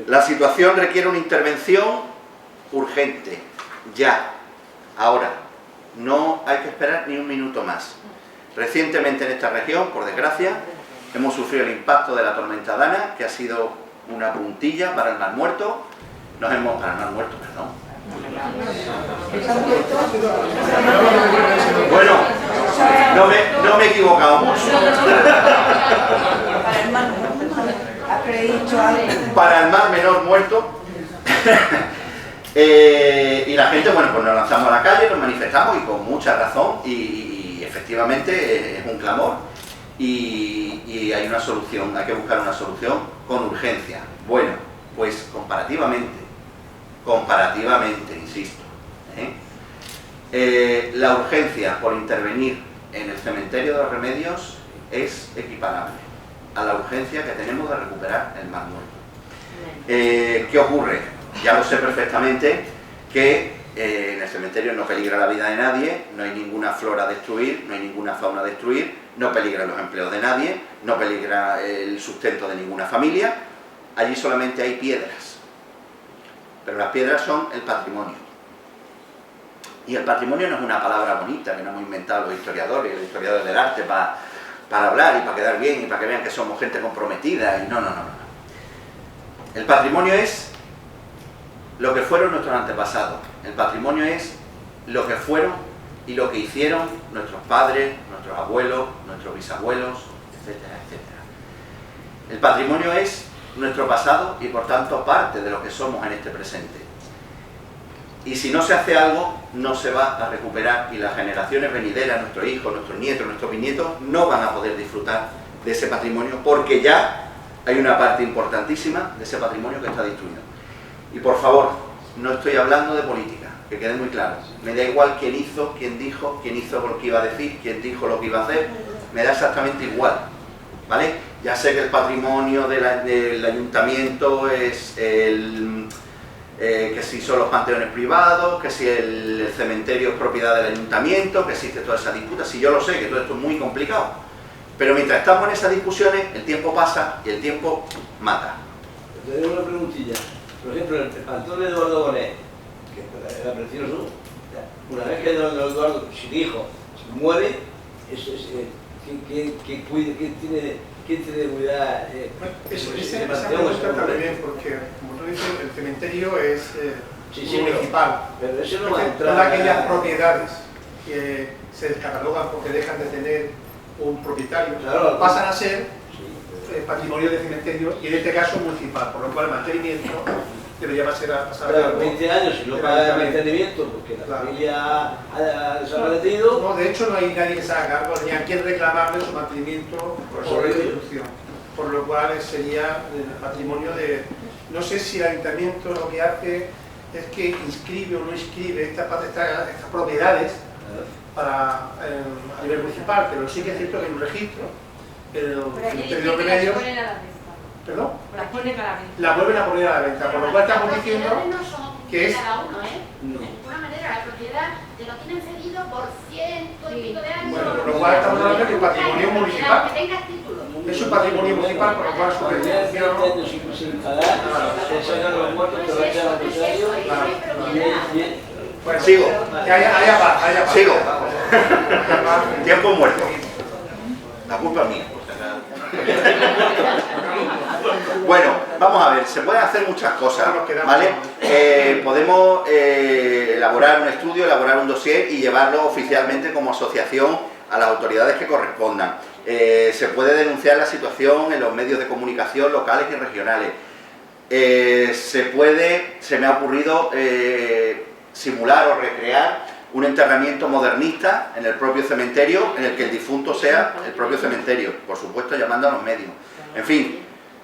La situación requiere una intervención urgente, ya, ahora. No hay que esperar ni un minuto más. Recientemente en esta región, por desgracia, hemos sufrido el impacto de la tormenta Dana, que ha sido una puntilla para el Mar Muerto. Para el Mar Muerto, perdón. Bueno, no me he equivocado mucho. Para el Mar Menor Muerto. Y la gente, bueno, pues nos lanzamos a la calle, nos manifestamos y con mucha razón y efectivamente es un clamor y hay una solución, hay que buscar una solución con urgencia. Bueno, pues comparativamente, insisto, la urgencia por intervenir en el cementerio de los Remedios es equiparable a la urgencia que tenemos de recuperar el Mar Muerto. ¿Qué ocurre? Ya lo sé perfectamente que en el cementerio no peligra la vida de nadie, no hay ninguna flora a destruir, no hay ninguna fauna a destruir, no peligran los empleos de nadie, no peligra el sustento de ninguna familia, allí solamente hay piedras. Pero las piedras son el patrimonio. Y el patrimonio no es una palabra bonita que nos hemos inventado los historiadores del arte para hablar y para quedar bien y para que vean que somos gente comprometida. Y no. El patrimonio es lo que fueron nuestros antepasados. El patrimonio es lo que fueron y lo que hicieron nuestros padres, nuestros abuelos, nuestros bisabuelos, etcétera, etcétera. El patrimonio es nuestro pasado y por tanto parte de lo que somos en este presente. Y si no se hace algo, no se va a recuperar y las generaciones venideras, nuestros hijos, nuestros nietos, nuestros bisnietos, no van a poder disfrutar de ese patrimonio porque ya hay una parte importantísima de ese patrimonio que está destruido. Y por favor, no estoy hablando de política, que quede muy claro. Me da igual quién hizo, quién dijo, quién hizo lo que iba a decir, quién dijo lo que iba a hacer, me da exactamente igual, ¿vale? Ya sé que el patrimonio del ayuntamiento es que si son los panteones privados, que si el cementerio es propiedad del ayuntamiento, que existe toda esa disputa. Si yo lo sé, que todo esto es muy complicado. Pero mientras estamos en esas discusiones, el tiempo pasa y el tiempo mata. Te doy una preguntilla. Por ejemplo, el panteón de Eduardo Bonet, que era precioso, una vez que Eduardo, su hijo, se muere, ¿quién tiene que cuidar? Esa pregunta está muy bien, porque, como tú dices, el cementerio es municipal. Pero eso no va a entrar. Todas aquellas propiedades que se descatalogan porque dejan de tener un propietario, claro, pasan a ser patrimonio del cementerio y en este caso municipal, por lo cual el mantenimiento debería pasar a claro, 20 años y no paga el mantenimiento porque la familia ha desaparecido. No, de hecho no hay nadie que se haga cargo ni a quien reclamarle su mantenimiento o restitución, por lo cual sería el patrimonio de... No sé si el ayuntamiento lo que hace es que inscribe o no inscribe estas propiedades a nivel municipal, pero sí que es cierto que hay un registro, el cementerio de Remedios. ¿Perdón? La vuelven a poner a la venta, por lo cual estamos diciendo que es... Cada uno, de alguna manera la propiedad te lo tienen cedido por ciento y pico de años. Bueno, por lo cual estamos hablando de patrimonio municipal. Que tengas título. Es un patrimonio municipal, por lo cual su retención... sin pagar, se sacan los muertos, se va a echar al rosario. Bueno, sigo. Haya paz. Sigo. Tiempo muerto. La culpa es mía. Bueno, vamos a ver, se pueden hacer muchas cosas, ¿vale? Podemos elaborar un estudio, elaborar un dossier y llevarlo oficialmente como asociación a las autoridades que correspondan. Se puede denunciar la situación en los medios de comunicación locales y regionales. Se me ha ocurrido simular o recrear un enterramiento modernista en el propio cementerio, en el que el difunto sea el propio cementerio, por supuesto llamando a los medios. En fin,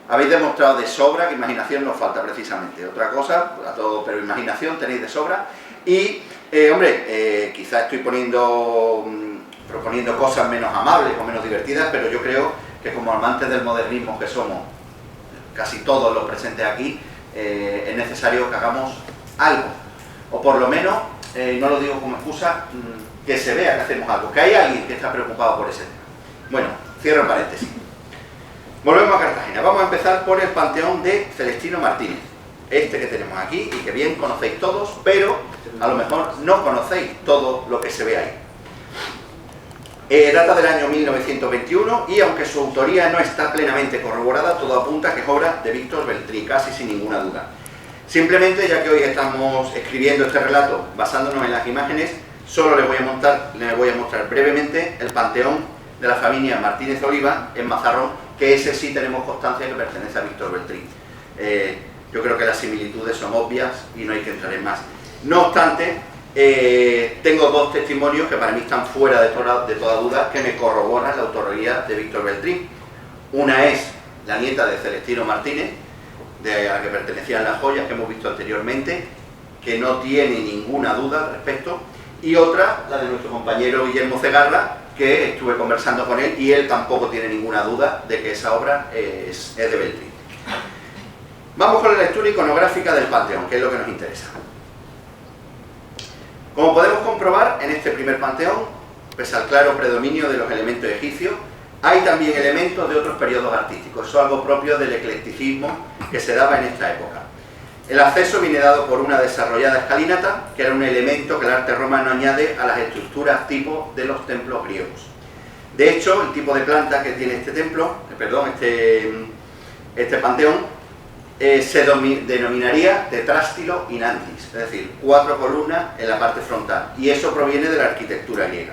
habéis demostrado de sobra que imaginación nos falta precisamente. Otra cosa, pero imaginación tenéis de sobra. Y, quizás estoy proponiendo cosas menos amables o menos divertidas, pero yo creo que como amantes del modernismo que somos, casi todos los presentes aquí, es necesario que hagamos algo. O por lo menos, no lo digo como excusa, que se vea que hacemos algo, que hay alguien que está preocupado por ese tema. Bueno, cierro paréntesis. Volvemos a Cartagena. Vamos a empezar por el panteón de Celestino Martínez. Este que tenemos aquí y que bien conocéis todos, pero a lo mejor no conocéis todo lo que se ve ahí. Data del año 1921 y aunque su autoría no está plenamente corroborada, todo apunta a que es obra de Víctor Beltrí, casi sin ninguna duda. Simplemente, ya que hoy estamos escribiendo este relato basándonos en las imágenes, solo les voy a mostrar brevemente el panteón de la familia Martínez Oliva en Mazarrón, que ese sí tenemos constancia que pertenece a Víctor Beltrí. Yo creo que las similitudes son obvias y no hay que entrar en más. No obstante, tengo dos testimonios que para mí están fuera de toda duda, que me corroboran la autoría de Víctor Beltrí. Una es la nieta de Celestino Martínez, a la que pertenecían las joyas que hemos visto anteriormente, que no tiene ninguna duda al respecto, y otra, la de nuestro compañero Guillermo Cegarra, que estuve conversando con él y él tampoco tiene ninguna duda de que esa obra es de Beltrí. Vamos con la lectura iconográfica del panteón, que es lo que nos interesa. Como podemos comprobar, en este primer panteón, pese al claro predominio de los elementos egipcios, hay también elementos de otros periodos artísticos. Eso es algo propio del eclecticismo que se daba en esta época. El acceso viene dado por una desarrollada escalinata, que era un elemento que el arte romano añade a las estructuras tipo de los templos griegos. De hecho, el tipo de planta que tiene este templo, este panteón, se denominaría tetrástilo in antis, es decir, 4 columnas en la parte frontal, y eso proviene de la arquitectura griega.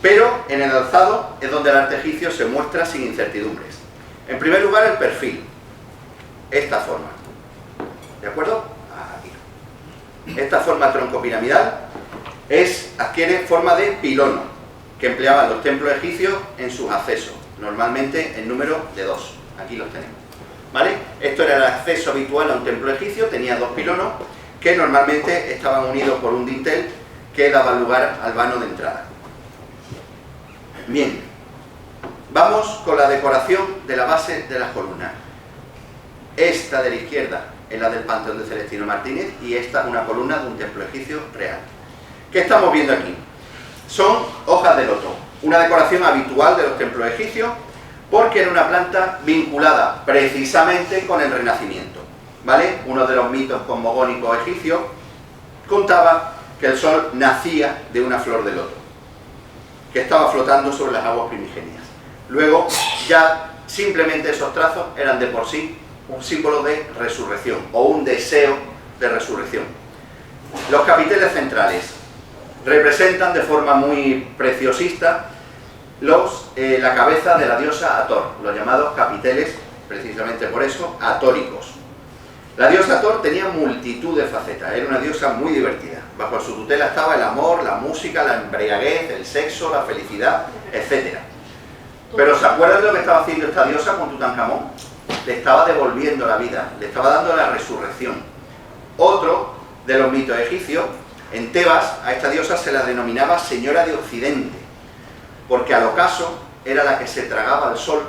Pero en el alzado es donde el arte egipcio se muestra sin incertidumbres. En primer lugar, el perfil, esta forma, ¿de acuerdo? Aquí. Esta forma troncopiramidal adquiere forma de pilono, que empleaban los templos egipcios en sus accesos, normalmente en número de 2. Aquí los tenemos. ¿Vale? Esto era el acceso habitual a un templo egipcio, tenía 2 pilonos que normalmente estaban unidos por un dintel que daba lugar al vano de entrada. Bien, vamos con la decoración de la base de las columnas. Esta de la izquierda es la del panteón de Celestino Martínez y esta una columna de un templo egipcio real. ¿Qué estamos viendo aquí? Son hojas de loto, una decoración habitual de los templos egipcios, porque era una planta vinculada precisamente con el Renacimiento, ¿vale? Uno de los mitos cosmogónicos egipcios contaba que el sol nacía de una flor de loto, que estaba flotando sobre las aguas primigenias. Luego, ya simplemente esos trazos eran de por sí un símbolo de resurrección, o un deseo de resurrección. Los capiteles centrales representan de forma muy preciosista la cabeza de la diosa Hathor, los llamados capiteles, precisamente por eso, atóricos. La diosa Hathor tenía multitud de facetas, era una diosa muy divertida. Bajo su tutela estaba el amor, la música, la embriaguez, el sexo, la felicidad, etc. Pero ¿se acuerdan de lo que estaba haciendo esta diosa con Tutankamón? Le estaba devolviendo la vida, le estaba dando la resurrección. Otro de los mitos egipcios, en Tebas, a esta diosa se la denominaba Señora de Occidente, porque al ocaso era la que se tragaba al sol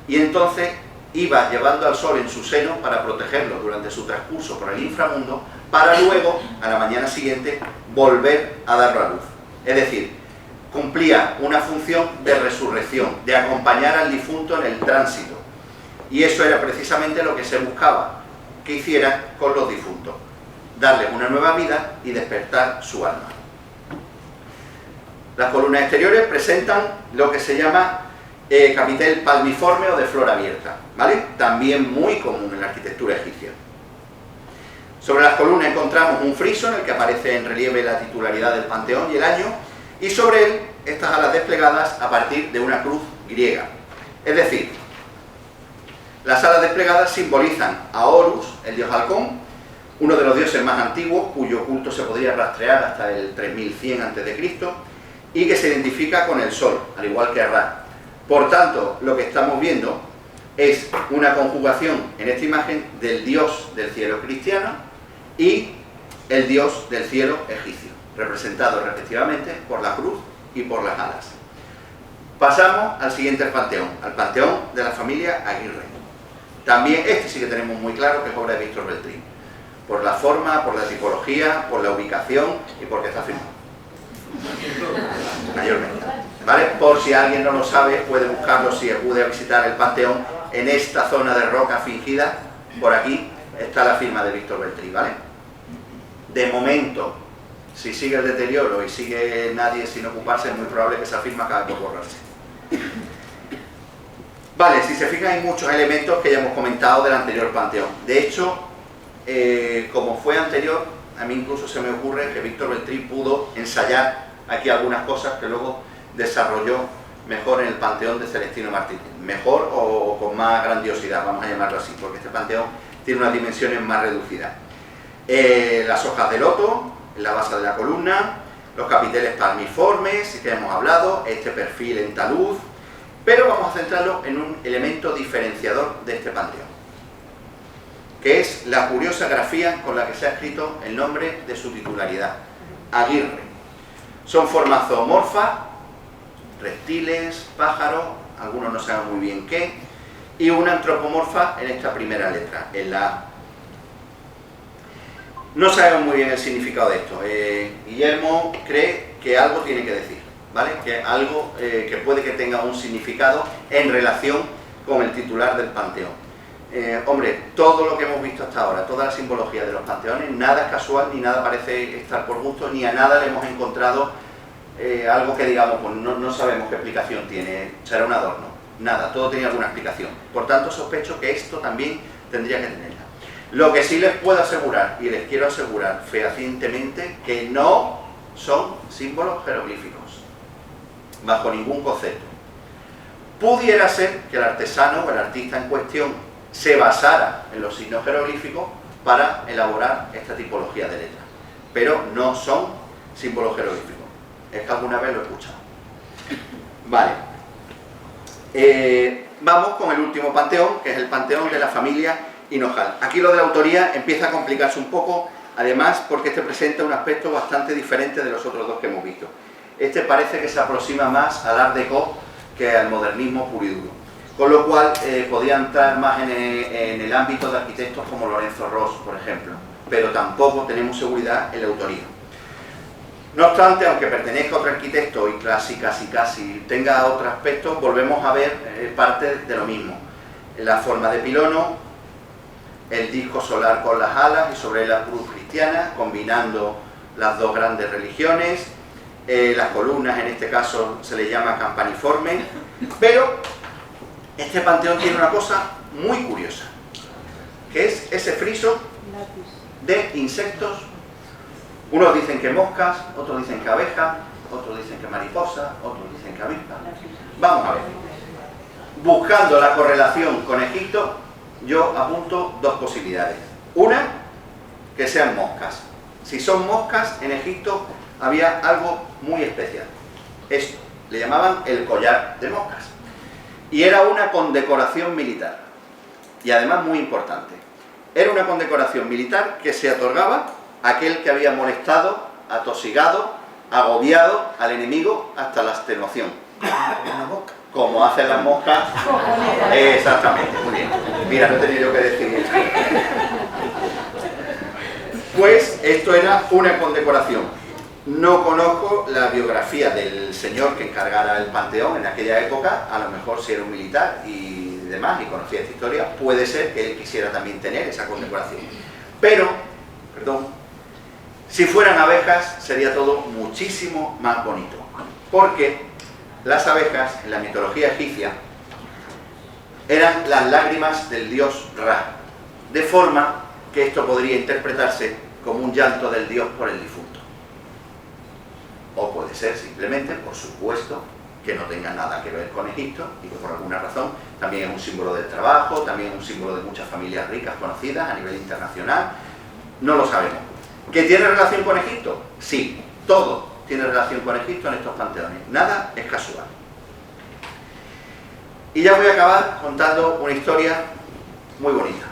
y entonces iba llevando al sol en su seno para protegerlo durante su transcurso por el inframundo, para luego, a la mañana siguiente, volver a darlo a luz. Es decir, cumplía una función de resurrección, de acompañar al difunto en el tránsito. Y eso era precisamente lo que se buscaba que hiciera con los difuntos, darles una nueva vida y despertar su alma. Las columnas exteriores presentan lo que se llama capitel palmiforme o de flor abierta, ¿vale? También muy común en la arquitectura egipcia. Sobre las columnas encontramos un friso en el que aparece en relieve la titularidad del panteón y el año, y sobre él estas alas desplegadas a partir de una cruz griega. Es decir, las alas desplegadas simbolizan a Horus, el dios halcón, uno de los dioses más antiguos, cuyo culto se podría rastrear hasta el 3100 a.C., y que se identifica con el sol, al igual que Ra. Por tanto, lo que estamos viendo es una conjugación en esta imagen del dios del cielo cristiano y el dios del cielo egipcio, representados respectivamente por la cruz y por las alas. Pasamos al siguiente panteón, al panteón de la familia Aguirre. También este sí que tenemos muy claro que es obra de Víctor Beltrín, por la forma, por la tipología, por la ubicación y porque está firmado. Mayormente. ¿Vale? Por si alguien no lo sabe, puede buscarlo si acude a visitar el panteón. En esta zona de roca fingida, por aquí, está la firma de Víctor Beltrín, ¿vale? De momento, si sigue el deterioro y sigue nadie sin ocuparse, es muy probable que esa firma acabe por borrarse. Vale, si se fijan, hay muchos elementos que ya hemos comentado del anterior panteón. De hecho, como fue anterior, a mí incluso se me ocurre que Víctor Beltrín pudo ensayar aquí algunas cosas que luego desarrolló mejor en el panteón de Celestino Martínez. Mejor o con más grandiosidad, vamos a llamarlo así, porque este panteón tiene unas dimensiones más reducidas. Las hojas de loto en la base de la columna, los capiteles palmiformes, que hemos hablado, este perfil en talud, pero vamos a centrarlo en un elemento diferenciador de este panteón, que es la curiosa grafía con la que se ha escrito el nombre de su titularidad, Aguirre. Son formas zoomorfas, reptiles, pájaros, algunos no saben muy bien qué, y una antropomorfa en esta primera letra, en la A. No sabemos muy bien el significado de esto. Guillermo cree que algo tiene que decir, ¿vale? Que algo que puede que tenga un significado en relación con el titular del panteón. Hombre, todo lo que hemos visto hasta ahora, toda la simbología de los panteones, nada es casual, ni nada parece estar por gusto, ni a nada le hemos encontrado algo que digamos, pues no sabemos qué explicación tiene, será un adorno. Nada, todo tenía alguna explicación. Por tanto, sospecho que esto también tendría que tenerla. Lo que sí les puedo asegurar, y les quiero asegurar fehacientemente, que no son símbolos jeroglíficos, bajo ningún concepto. Pudiera ser que el artesano o el artista en cuestión se basara en los signos jeroglíficos para elaborar esta tipología de letras, pero no son símbolos jeroglíficos. Es que alguna vez lo he escuchado. Vale. Vamos con el último panteón, que es el panteón de la familia Hinojal. Aquí lo de la autoría empieza a complicarse un poco, además porque este presenta un aspecto bastante diferente de los otros dos que hemos visto. Este parece que se aproxima más al Art Deco que al modernismo puro y duro, con lo cual podría entrar más en el ámbito de arquitectos como Lorenzo Ross, por ejemplo, pero tampoco tenemos seguridad en la autoría. No obstante, aunque pertenezca a otro arquitecto y casi tenga otro aspecto, volvemos a ver parte de lo mismo. La forma de pilono, el disco solar con las alas y sobre la cruz cristiana, combinando las dos grandes religiones. Las columnas, en este caso, se le llama campaniforme, pero este panteón tiene una cosa muy curiosa, que es ese friso de insectos. Unos dicen que moscas, otros dicen que abejas, otros dicen que mariposa, otros dicen que avispa. Vamos a ver. Buscando la correlación con Egipto, yo apunto dos posibilidades. Una, que sean moscas. Si son moscas, en Egipto había algo muy especial. Esto, le llamaban el collar de moscas. Y era una condecoración militar. Y además muy importante. Era una condecoración militar que se otorgaba a aquel que había molestado, atosigado, agobiado al enemigo hasta la extenuación. Como hacen las moscas. Exactamente, muy bien. Mira, no tenía yo que decir. Pues esto era una condecoración. No conozco la biografía del señor que encargara el panteón en aquella época. A lo mejor si era un militar y demás y conocía esta historia, puede ser que él quisiera también tener esa condecoración. Pero, si fueran abejas sería todo muchísimo más bonito, porque las abejas en la mitología egipcia eran las lágrimas del dios Ra, de forma que esto podría interpretarse como un llanto del dios por el difunto. O puede ser simplemente, por supuesto, que no tenga nada que ver con Egipto y que por alguna razón también es un símbolo del trabajo, también es un símbolo de muchas familias ricas conocidas a nivel internacional. No lo sabemos. ¿Que tiene relación con Egipto? Sí, todo tiene relación con Egipto en estos panteones. Nada es casual. Y ya voy a acabar contando una historia muy bonita.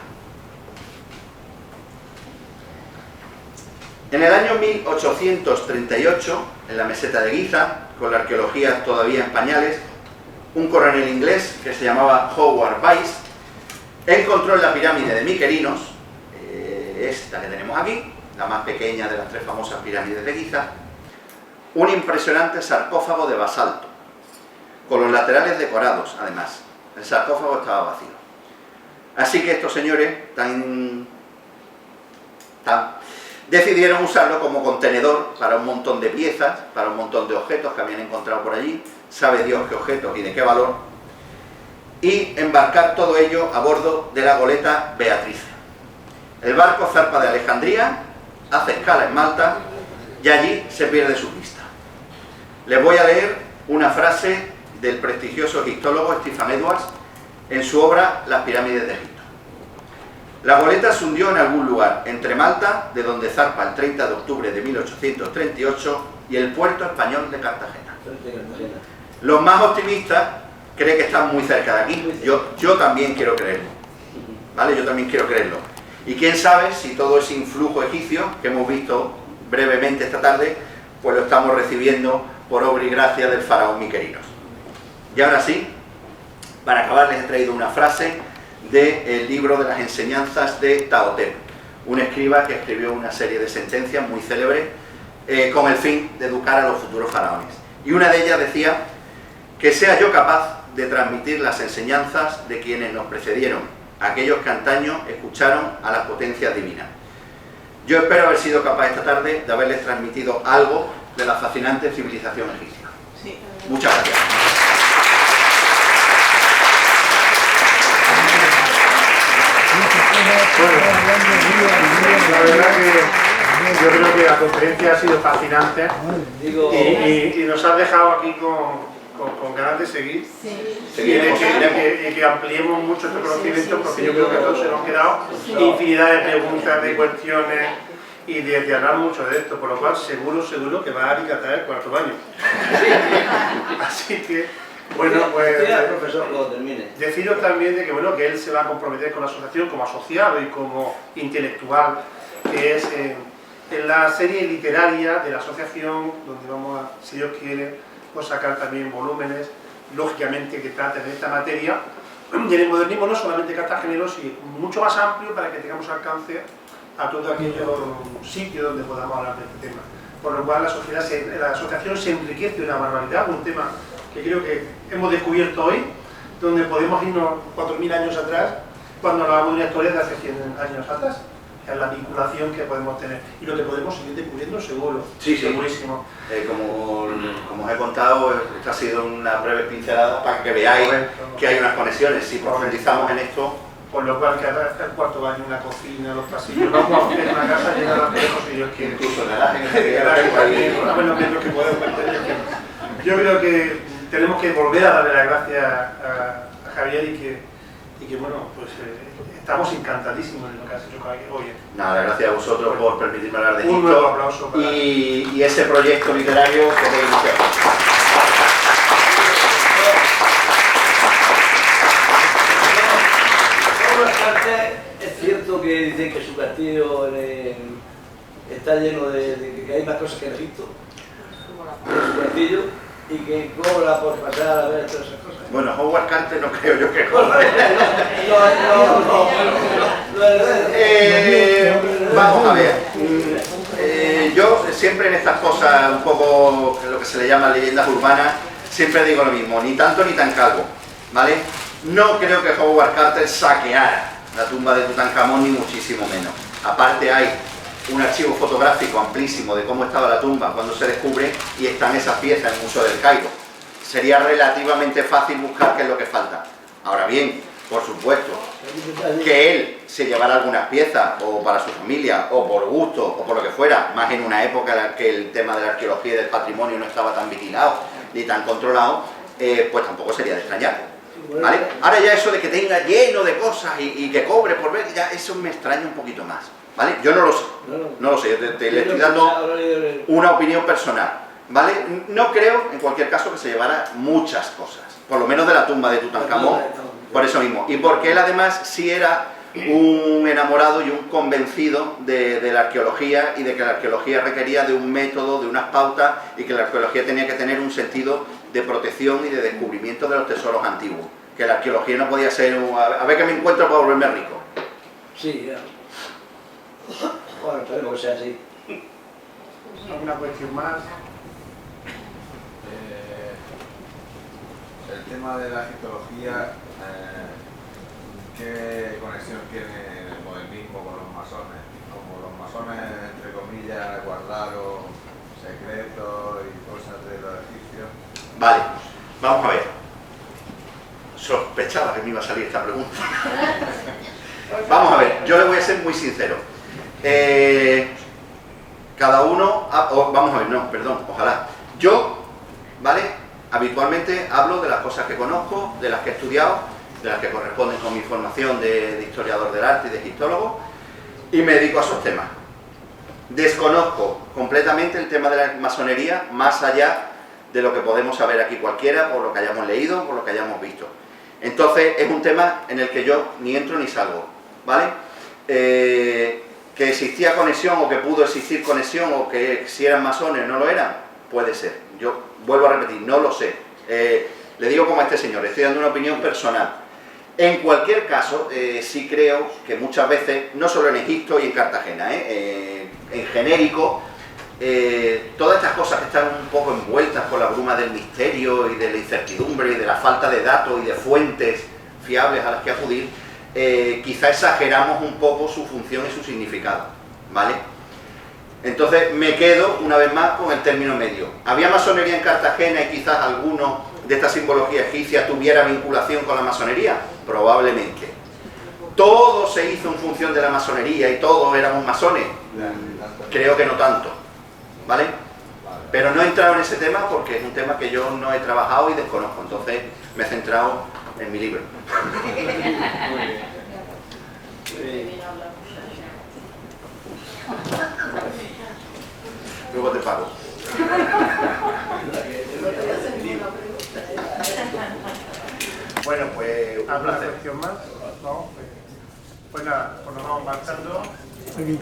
En el año 1838, en la meseta de Giza, con la arqueología todavía en pañales, un coronel inglés que se llamaba Howard Weiss encontró en la pirámide de Miquerinos, esta que tenemos aquí, la más pequeña de las 3 famosas pirámides de Giza, un impresionante sarcófago de basalto, con los laterales decorados, además. El sarcófago estaba vacío. Así que estos señores decidieron usarlo como contenedor para un montón de piezas, para un montón de objetos que habían encontrado por allí, sabe Dios qué objetos y de qué valor, y embarcar todo ello a bordo de la goleta Beatrice. El barco zarpa de Alejandría, hace escala en Malta y allí se pierde su pista. Les voy a leer una frase del prestigioso egiptólogo Stephen Edwards en su obra Las pirámides de Egipto. La goleta se hundió en algún lugar entre Malta, de donde zarpa el 30 de octubre de 1838, y el puerto español de Cartagena. Los más optimistas creen que están muy cerca de aquí. Yo también quiero creerlo. ¿Vale? Yo también quiero creerlo. Y quién sabe si todo ese influjo egipcio que hemos visto brevemente esta tarde, pues lo estamos recibiendo por obra y gracia del faraón Miquerinos. Y ahora sí, para acabar les he traído una frase del libro de las enseñanzas de Taotep, un escriba que escribió una serie de sentencias muy célebres con el fin de educar a los futuros faraones. Y una de ellas decía: que sea yo capaz de transmitir las enseñanzas de quienes nos precedieron, aquellos que antaño escucharon a las potencias divinas. Yo espero haber sido capaz esta tarde de haberles transmitido algo de la fascinante civilización egipcia. Sí. Muchas gracias. Bueno, la verdad que yo creo que la conferencia ha sido fascinante y nos has dejado aquí con ganas de seguir y de que ampliemos mucho este conocimiento, porque yo creo que a todos se nos han quedado infinidad de preguntas, de cuestiones y de hablar mucho de esto, por lo cual seguro que va a acatar el cuarto baño. Así que, bueno, pues deciros también de que, bueno, que él se va a comprometer con la asociación como asociado y como intelectual, que es en la serie literaria de la asociación, donde vamos a, si Dios quiere, pues sacar también volúmenes, lógicamente, que traten de esta materia, y en el modernismo no solamente cartagenero, sino mucho más amplio para que tengamos alcance a todo aquellos sitios donde podamos hablar de este tema. Por lo cual la asociación se enriquece de una barbaridad, un tema que creo que hemos descubierto hoy, donde podemos irnos 4.000 años atrás, cuando hablamos de una historia de hace 100 años atrás, que es la vinculación que podemos tener, y lo que podemos seguir descubriendo seguro, sí, segurísimo. Como os he contado, esta ha sido una breve pincelada para que veáis que hay unas conexiones. Si profundizamos en esto... Por lo cual, que el cuarto baño, una cocina, los pasillos, vamos a hacer una casa llena de azulejos si Dios quiere. Incluso en a menos metros que podemos mantener. Yo creo que tenemos que volver a darle las gracias a Javier y que bueno, pues estamos encantadísimos de lo que has hecho hoy. Nada, gracias a vosotros por permitirme hablar de un nuevo Egipto aplauso para... y ese proyecto literario que voy a iniciar. Es cierto que dicen que su castillo está lleno que hay más cosas que en Egipto, en su castillo, y que cobra por pasar a ver todas esas cosas. Bueno, Howard Carter no creo yo que cobre. Vamos a ver. Yo siempre en estas cosas, un poco lo que se le llama leyendas urbanas, siempre digo lo mismo, ni tanto ni tan calvo, ¿vale? No creo que Howard Carter saqueara la tumba de Tutankamón, ni muchísimo menos. Aparte hay un archivo fotográfico amplísimo de cómo estaba la tumba cuando se descubre, y están esas piezas en el Museo del Cairo. Sería relativamente fácil buscar qué es lo que falta. Ahora bien, por supuesto, que él se llevara algunas piezas, o para su familia, o por gusto, o por lo que fuera, más en una época en la que el tema de la arqueología y del patrimonio no estaba tan vigilado, ni tan controlado, pues tampoco sería de extrañar. ¿Vale? Ahora ya eso de que tenga lleno de cosas y que cobre por ver, ya eso me extraña un poquito más. ¿vale? Yo no lo sé, no lo sé, yo te le estoy dando una opinión personal, ¿vale? No creo, en cualquier caso, que se llevara muchas cosas, por lo menos de la tumba de Tutankamón, por eso mismo, y porque él además sí era un enamorado y un convencido de la arqueología y de que la arqueología requería de un método, de unas pautas, y que la arqueología tenía que tener un sentido de protección y de descubrimiento de los tesoros antiguos, que la arqueología no podía ser a ver qué me encuentro para volverme rico. Sí, ya. Bueno, esperemos que sea así. ¿Alguna cuestión más? El tema de la egiptología, ¿qué conexión tiene el modernismo con los masones? Como los masones, entre comillas, guardaron secretos y cosas de los egipcios. Vale, vamos a ver. Sospechaba que me iba a salir esta pregunta. Vamos a ver, yo le voy a ser muy sincero. Cada uno, vamos a ver, no, perdón, ojalá. Yo, ¿vale? Habitualmente hablo de las cosas que conozco, de las que he estudiado, de las que corresponden con mi formación de historiador del arte y de egiptólogo, y me dedico a esos temas. Desconozco completamente el tema de la masonería, más allá de lo que podemos saber aquí cualquiera, por lo que hayamos leído, por lo que hayamos visto. Entonces es un tema en el que yo ni entro ni salgo, ¿vale? Que existía conexión o que pudo existir conexión o que si eran masones no lo eran, puede ser. Yo vuelvo a repetir, no lo sé. Le digo como a este señor, estoy dando una opinión personal. En cualquier caso, sí creo que muchas veces, no solo en Egipto y en Cartagena, en genérico, todas estas cosas que están un poco envueltas por la bruma del misterio y de la incertidumbre y de la falta de datos y de fuentes fiables a las que acudir, quizá exageramos un poco su función y su significado, ¿vale? Entonces me quedo una vez más con el término medio. ¿Había masonería en Cartagena y quizás alguno de esta simbología egipcia tuviera vinculación con la masonería? Probablemente. ¿Todo se hizo en función de la masonería y todos éramos masones? Creo que no tanto, ¿vale? Pero no he entrado en ese tema porque es un tema que yo no he trabajado y desconozco, entonces me he centrado en mi libro. Luego te pago. Bueno, pues un ¿Alguna placer. cuestión más? No, pues nada, pues nos vamos marchando. Aquí.